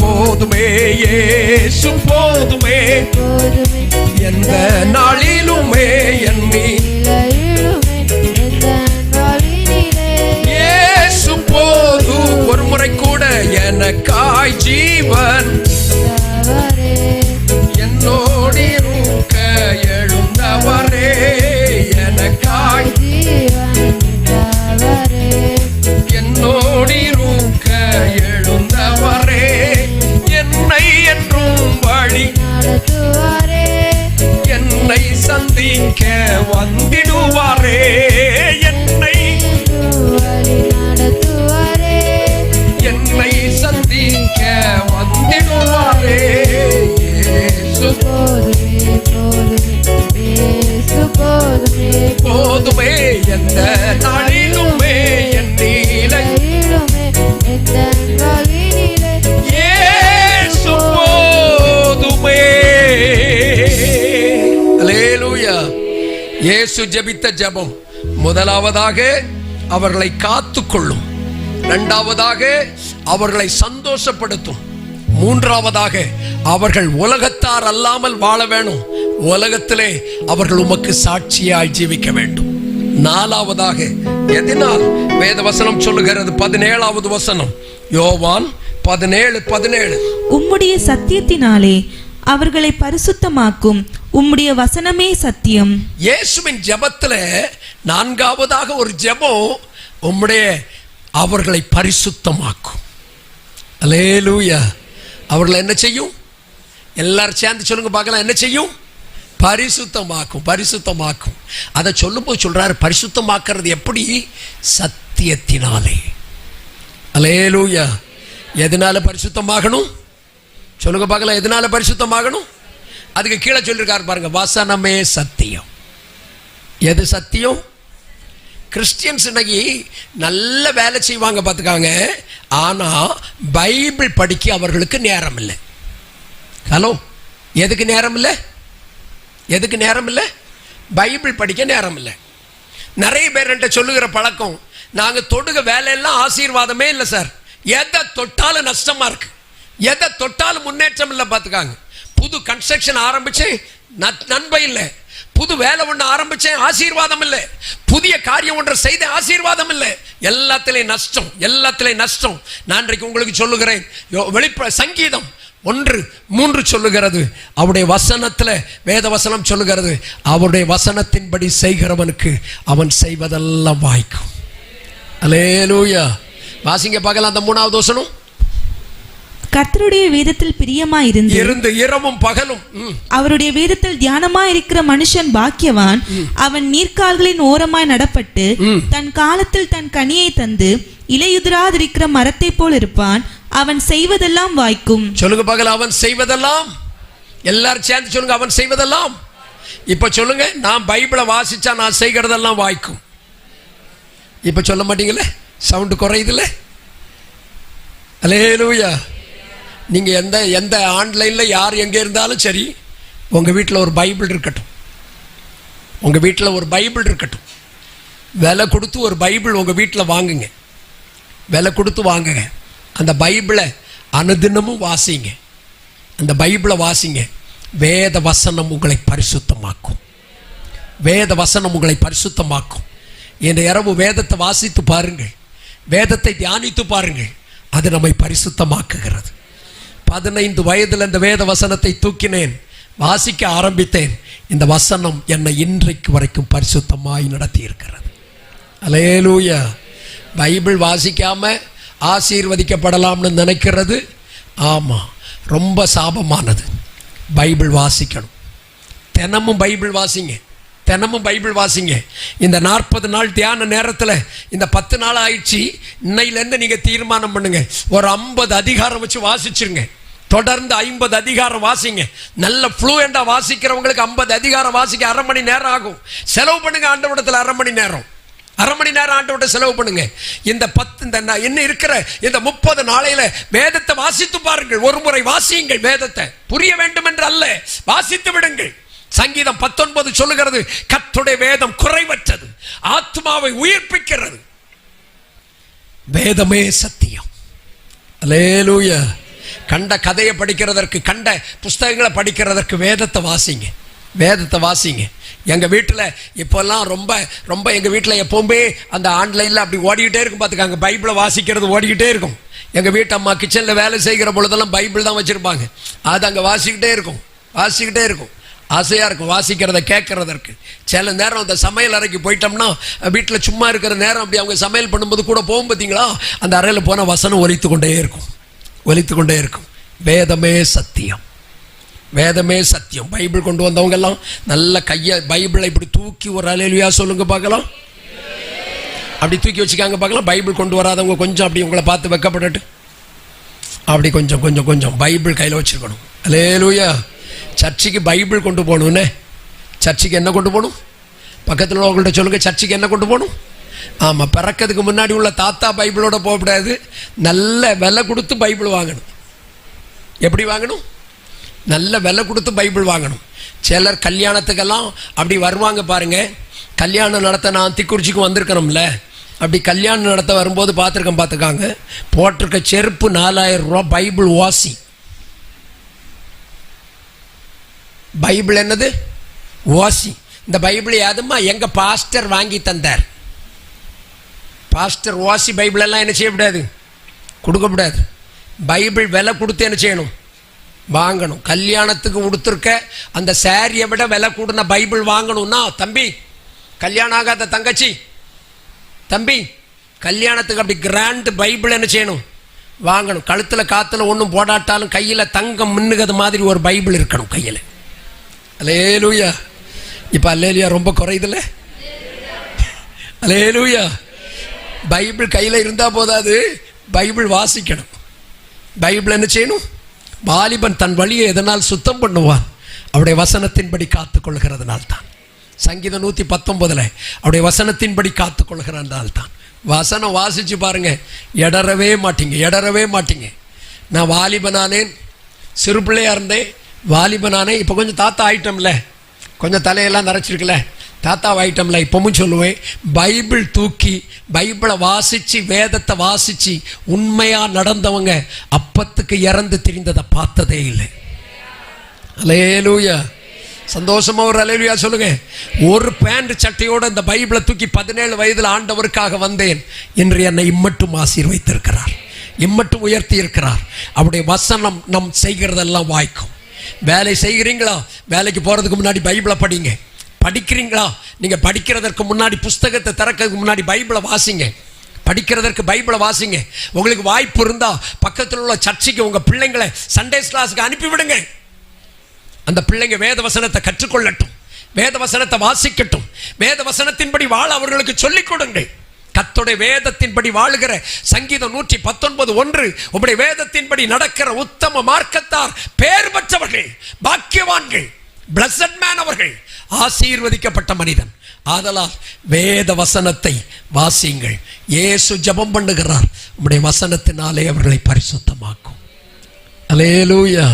போதுமே இயேசு போதுமே போதுமே எந்த நாளிலுமே எண்ணி நிலையிலுமே எந்த நாளினிலே இயேசு போதும். ஒரு முறை கூட எனக்காய் ஜீவன் தவறே என்னோடு இருக்க எழுந்தவரே எனக்காய் ஜீவன் தவறே என்னோடு இருக்க எழுந்தவரே என்னை என்றும் வழி நடத்துவாரே என்னை சந்திக்க வந்திடுவாரே என்னை வழி நடத்துவாரே என்னை சந்திக்க வந்திடுவாரே இயேசு போதுமே போதுமே இயேசு போதுமே போதுமே எந்த நாளிலுமே என் நீலை நிலையிலுமே எந்த நாளினிலே இயேசு போதுமே. அல்லேலூயா. இயேசு ஜெபித்த ஜெபம் முதலாவதாக அவர்களை காத்துக்கொள்ளும், இரண்டாவதாக அவர்களை சந்தோஷப்படுத்தும், மூன்றாவதாக அவர்கள் உலகத்தார் அல்லாமல் வாழ வேணும், உலகத்திலே அவர்கள் உமக்கு சாட்சியாய் ஜீவிக்க வேண்டும். நாலாவதாக எதனால் வேத வசனம் சொல்லுகிறது? 17வது வசனம், யோவான் 17:17. உம்முடைய சத்தியத்தினாலே அவர்களை பரிசுத்தமாக்கும், உம்முடைய வசனமே சத்தியம். இயேசுவின் ஜெபத்துல நான்காவதாக ஒரு ஜெபம், உம்முடைய அவர்களை பரிசுத்தமாக்கும். அல்லேலூயா. அவர்களை என்ன செய்யும்? எல்லாரும் சேர்ந்து சொல்லுங்க பார்க்கலாம். என்ன செய்யும்? பரிசுத்தமாக்கும். பரிசுத்தமாக்கும். அதை சொல்லும்போது சொல்றாரு, பரிசுத்தமாக்குறது எப்படி? சத்தியத்தினாலே. அல்லேலூயா. எதனால பரிசுத்தமாகணும்? சொல்லுங்க பார்க்கலாம். எதனால பரிசுத்தமாகணும்? அதுக்கு கீழே சொல்லிருக்காரு பாருங்க, வசனமே சத்தியம். எது சத்தியம்? கிறிஸ்டியன்ஸ் இன்னைக்கு நல்ல வேலை செய்வாங்க பார்த்துக்காங்க, ஆனா பைபிள் படிக்க அவர்களுக்கு நேரம் இல்லை. ஹலோ, எதுக்கு நேரம் இல்லை? எதுக்கு நேரம் இல்லை? பைபிள் படிக்க நேரம் இல்லை. நிறைய பேர் என்கிட்ட சொல்லுகிற பழக்கம், நாங்க தொடுக வேலையெல்லாம் ஆசீர்வாதமே இல்லை சார், எதை தொட்டாலும் நஷ்டமா இருக்கு, எதை தொட்டாலும் முன்னேற்றம் இல்லை. பார்த்துக்காங்க, புது கன்ஸ்ட்ரக்ஷன் ஆரம்பிச்சேன் நன்மை இல்லை, புது வேலை ஒன்று ஆரம்பிச்சேன் ஆசீர்வாதம் இல்லை, புதிய காரியம் ஒன்று செய்த ஆசீர்வாதம் இல்லை, எல்லாத்திலையும் நஷ்டம், எல்லாத்திலையும் நஷ்டம். நான் இன்றைக்கு உங்களுக்கு சொல்லுகிறேன், சங்கீதம் 1:3 சொல்லுகிறது, அவருடைய வசனத்துல, வேத வசனம் சொல்லுகிறது, அவருடைய வசனத்தின்படி செய்கிறவனுக்கு அவன் செய்வதெல்லாம் வாய்க்கும். அல்லேலூயா. வாசிங்க பார்க்கலாம் அந்த 3வது வசனம். கர்த்தருடைய வேதத்தில் பிரியமாயிருந்து இரவும் பகலும் அவருடைய வேதத்தில் தியானமாயிருக்கிற மனுஷன் பாக்கியவான். அவன் நீர்க்கால்களின் ஓரமாய் நடப்பட்டு தன் காலத்தில் தன் கனியை தந்து இலையுதிராதிருக்கிற மரத்தை போல் இருப்பான். அவன் செய்வதெல்லாம் வாய்க்கும். சொல்லுங்க பகல், அவன் செய்வதெல்லாம். எல்லாரும் சேர்ந்து சொல்லுங்க, அவன் செய்வதெல்லாம். இப்ப சொல்லுங்க, நான் பைபிளை வாசிச்சா நான் செய்கிறதெல்லாம் வாய்க்கும். இப்ப சொல்ல மாட்டீங்களே, சவுண்ட் குறையுதுல்ல? அல்லேலூயா. நீங்க எந்த ஆன்லைன்ல யார் எங்க இருந்தாலும் சரி, உங்க வீட்டில் ஒரு பைபிள் இருக்கட்டும், உங்க வீட்டில் ஒரு பைபிள் இருக்கட்டும். விலை கொடுத்து ஒரு பைபிள் உங்க வீட்டில் வாங்குங்க, விலை கொடுத்து வாங்குங்க. அந்த பைபிளை அனுதினமும் வாசிங்க, அந்த பைபிளை வாசிங்க. வேத வசனம் உங்களை பரிசுத்தமாக்கும், வேத வசனம் உங்களை பரிசுத்தமாக்கும். இந்த இரவு வேதத்தை வாசித்து பாருங்கள், வேதத்தை தியானித்து பாருங்கள், அது நம்மை பரிசுத்தமாக்குகிறது. 15 வயதில் இந்த வேத வசனத்தை தூக்கினேன், வாசிக்க ஆரம்பித்தேன். இந்த வசனம் என்னை இன்றைக்கு வரைக்கும் பரிசுத்தமாய் நடத்தி இருக்கிறது. அல்லேலூயா. பைபிள் வாசிக்காம ஆசீர்வதிக்கப்படலாம்னு நினைக்கிறது, ஆமா, ரொம்ப சாபமானது. பைபிள் வாசிக்கணும். தினமும் பைபிள் வாசிங்க, தினமும் பைபிள் வாசிங்க. இந்த 40 நாள் தியான நேரத்தில் இந்த 10 நாள் ஆயிடுச்சு, இன்னையிலேருந்து நீங்கள் தீர்மானம் பண்ணுங்க, ஒரு 50 அதிகாரம் வச்சு வாசிச்சிருங்க. தொடர்ந்து 50 அதிகாரம் வாசிங்க. நல்ல ஃப்ளூயண்டா வாசிக்கிறவங்களுக்கு 50 அதிகாரம் வாசிக்க அரை மணி நேரம் ஆகும். செலவு பண்ணுங்க ஆண்டவரிடத்தில் அரை மணி நேரம் ஆண்டவர்கிட்ட செலவு பண்ணுங்க. இந்த 10 இன்னும் இருக்கிற இந்த 30 நாளையில வேதத்தை வாசித்து பாருங்கள். ஒரு முறை வாசியுங்கள். வேதத்தை புரிய வேண்டும் என்று அல்ல, வாசித்து விடுங்கள். சங்கீதம் 19 சொல்லுகிறது, கர்த்தருடைய வேதம் குறைவற்றது, ஆத்மாவை உயிர்ப்பிக்கிறது. வேதமே சத்தியம். அல்லேலூயா. கண்ட கதையை படிக்கிறதற்கு, கண்ட புஸ்தகங்களை படிக்கிறதற்கு வேதத்தை வாசிங்க, வேதத்தை வாசிங்க. எங்கள் வீட்டில் இப்போல்லாம் ரொம்ப ரொம்ப எங்கள் வீட்டில் எப்போவுமே அந்த ஆன்லைனில் அப்படி ஓடிக்கிட்டே இருக்கும் பார்த்துக்காங்க, பைபிளை வாசிக்கிறது ஓடிக்கிட்டே இருக்கும். எங்கள் வீட்டு அம்மா கிச்சனில் வேலை செய்கிற பொழுதெல்லாம் பைபிள் தான் வச்சுருப்பாங்க. அது அங்கே வாசிக்கிட்டே இருக்கும், வாசிக்கிட்டே இருக்கும். ஆசையாக இருக்கும் வாசிக்கிறத கேட்கறதற்கு. சில நேரம் அந்த சமையல் அறைக்கு போயிட்டோம்னா, வீட்டில் சும்மா இருக்கிற நேரம் அப்படி அவங்க சமையல் பண்ணும்போது கூட போகும் பார்த்தீங்களா, அந்த அறையில் போனால் வசனம் ஒலித்து கொண்டே இருக்கும், ஒலித்து கொண்டே இருக்கும். வேதமே சத்தியம், வேதமே சத்தியம். பைபிள் கொண்டு வந்தவங்க எல்லாம் நல்ல கையை பைபிளை இப்படி தூக்கி ஒரு அல்லேலூயா சொல்லுங்க பார்க்கலாம். அப்படி தூக்கி வச்சுக்காங்க பார்க்கலாம். பைபிள் கொண்டு வராதவங்க கொஞ்சம் அப்படி உங்களை பார்த்து வெக்கப்பட்டு அப்படி கொஞ்சம் கொஞ்சம் கொஞ்சம் பைபிள் கையில் வச்சுருக்கணும். அல்லேலூயா. சர்ச்சுக்கு பைபிள் கொண்டு போகணுன்னே. சர்ச்சுக்கு என்ன கொண்டு போகணும்? பக்கத்தில் உள்ளவங்கள்ட்ட சொல்லுங்கள், சர்ச்சுக்கு என்ன கொண்டு போகணும்? ஆமாம், பிறக்கிறதுக்கு முன்னாடி உள்ள தாத்தா பைபிளோட போகக்கூடாது, நல்ல விலை கொடுத்து பைபிள் வாங்கணும். எப்படி வாங்கணும்? நல்ல விலை கொடுத்து பைபிள் வாங்கணும். சிலர் கல்யாணத்துக்கெல்லாம் அப்படி வருவாங்க பாருங்க. கல்யாணம் நடத்த நான் திக்குறிச்சிக்கு வந்திருக்கிறோம்ல, அப்படி கல்யாணம் நடத்த வரும்போது பார்த்துருக்காங்க, போட்டிருக்க செருப்பு 4000 ரூபா. பைபிள் வாசி. பைபிள் என்னது? வாசி. இந்த பைபிள் யாதுமா எங்கள் பாஸ்டர் வாங்கி தந்தார். பாஸ்டர் வாசி பைபிள் எல்லாம் என்ன செய்யக்கூடாது? கொடுக்கக்கூடாது. பைபிள் விலை கொடுத்து என்ன செய்யணும்? வாங்கணும். கல்யாணத்துக்கு கொடுத்துருக்க அந்த சாரியை விட விலை கூடின பைபிள் வாங்கணும்னா, தம்பி கல்யாணம் ஆகாத தங்கச்சி, தம்பி கல்யாணத்துக்கு அப்படி கிராண்ட் பைபிள் என்ன செய்யணும்? வாங்கணும். கழுத்தில் காற்றுல ஒன்றும் போடாட்டாலும் கையில் தங்கம் மின்னுகிறது மாதிரி ஒரு பைபிள் இருக்கணும் கையில். அல்லேலூயா. இப்போ அல்லேலூயா ரொம்ப குறையுதுல்ல? அல்லேலூயா. பைபிள் கையில் இருந்தால் போதாது, பைபிள் வாசிக்கணும். பைபிள் என்ன செய்யணும்? வாலிபன் தன் வழியை எதனால் சுத்தம் பண்ணுவான்? அவருடைய வசனத்தின்படி காத்துக்கொள்கிறதுனால தான். சங்கீதம் 119 அவருடைய வசனத்தின்படி காத்துக்கொள்கிறதுனால தான். வசனம் வாசிச்சு பாருங்க, இடறவே மாட்டீங்க, இடறவே மாட்டீங்க. நான் வாலிபனானேன், சிறு பிள்ளையா இருந்தேன், வாலிபனானே. இப்போ கொஞ்சம் தாத்தா ஆயிட்டோம்ல, கொஞ்சம் தலையெல்லாம் நரைச்சிருக்குல்ல, தாத்தா ஆயிட்டோம்ல. இப்பவும் சொல்லுவேன், பைபிள் தூக்கி பைபிளை வாசிச்சு வேதத்தை வாசிச்சு உண்மையா நடந்தவங்க அப்பத்துக்கு இறந்து திரிந்ததை பார்த்ததே இல்லை. அல்லேலூயா. சந்தோஷமா ஒரு அல்லேலூயா சொல்லுங்க. ஒரு பேண்ட் சட்டையோட இந்த பைபிளை தூக்கி 17 வயதில் ஆண்டவருக்காக வந்தேன் என்று என்னை இம்மட்டும் ஆசீர்வதித்திருக்கிறார், இம்மட்டும் உயர்த்தி இருக்கிறார். அவருடைய வசனம் நம் செய்கிறதெல்லாம் வாய்க்கும். வேலை செய்கிறீங்களா? வேலைக்கு போகிறதுக்கு முன்னாடி பைபிளை படிங்க. படிக்கிறீங்களா? நீங்கள் படிக்கிறதற்கு முன்னாடி புஸ்தகத்தை திறக்கிறதுக்கு முன்னாடி பைபிளை வாசிங்க. படிக்கிறதற்கு பைபிளை வாசிங்க. உங்களுக்கு வாய்ப்பு இருந்தால் பக்கத்தில் உள்ள சர்ச்சுக்கு உங்கள் பிள்ளைங்களை சண்டே கிளாஸுக்கு அனுப்பிவிடுங்க. அந்த பிள்ளைங்க வேத வசனத்தை கற்றுக்கொள்ளட்டும், வேத வசனத்தை வாசிக்கட்டும், வேத வசனத்தின்படி வாழ அவர்களுக்கு சொல்லிக் கொடுங்க. கர்த்தருடைய வேதத்தின்படி வாழுகிற சங்கீதம் 119:1 உம்முடைய வேதத்தின்படி நடக்கிற உத்தம மார்க்கத்தார் பேர் பெற்றவர்கள், பாக்கியவான்கள், பிளஸட் மேன் அவர்கள், ஆசீர்வதிக்கப்பட்ட மனிதன். ஆதலால் வேத வசனத்தை வாசியுங்கள். இயேசு ஜெபம் பண்ணுகிறார், உம்முடைய வசனத்தினாலே அவர்களை பரிசுத்தமாக்கும். அல்லேலூயா.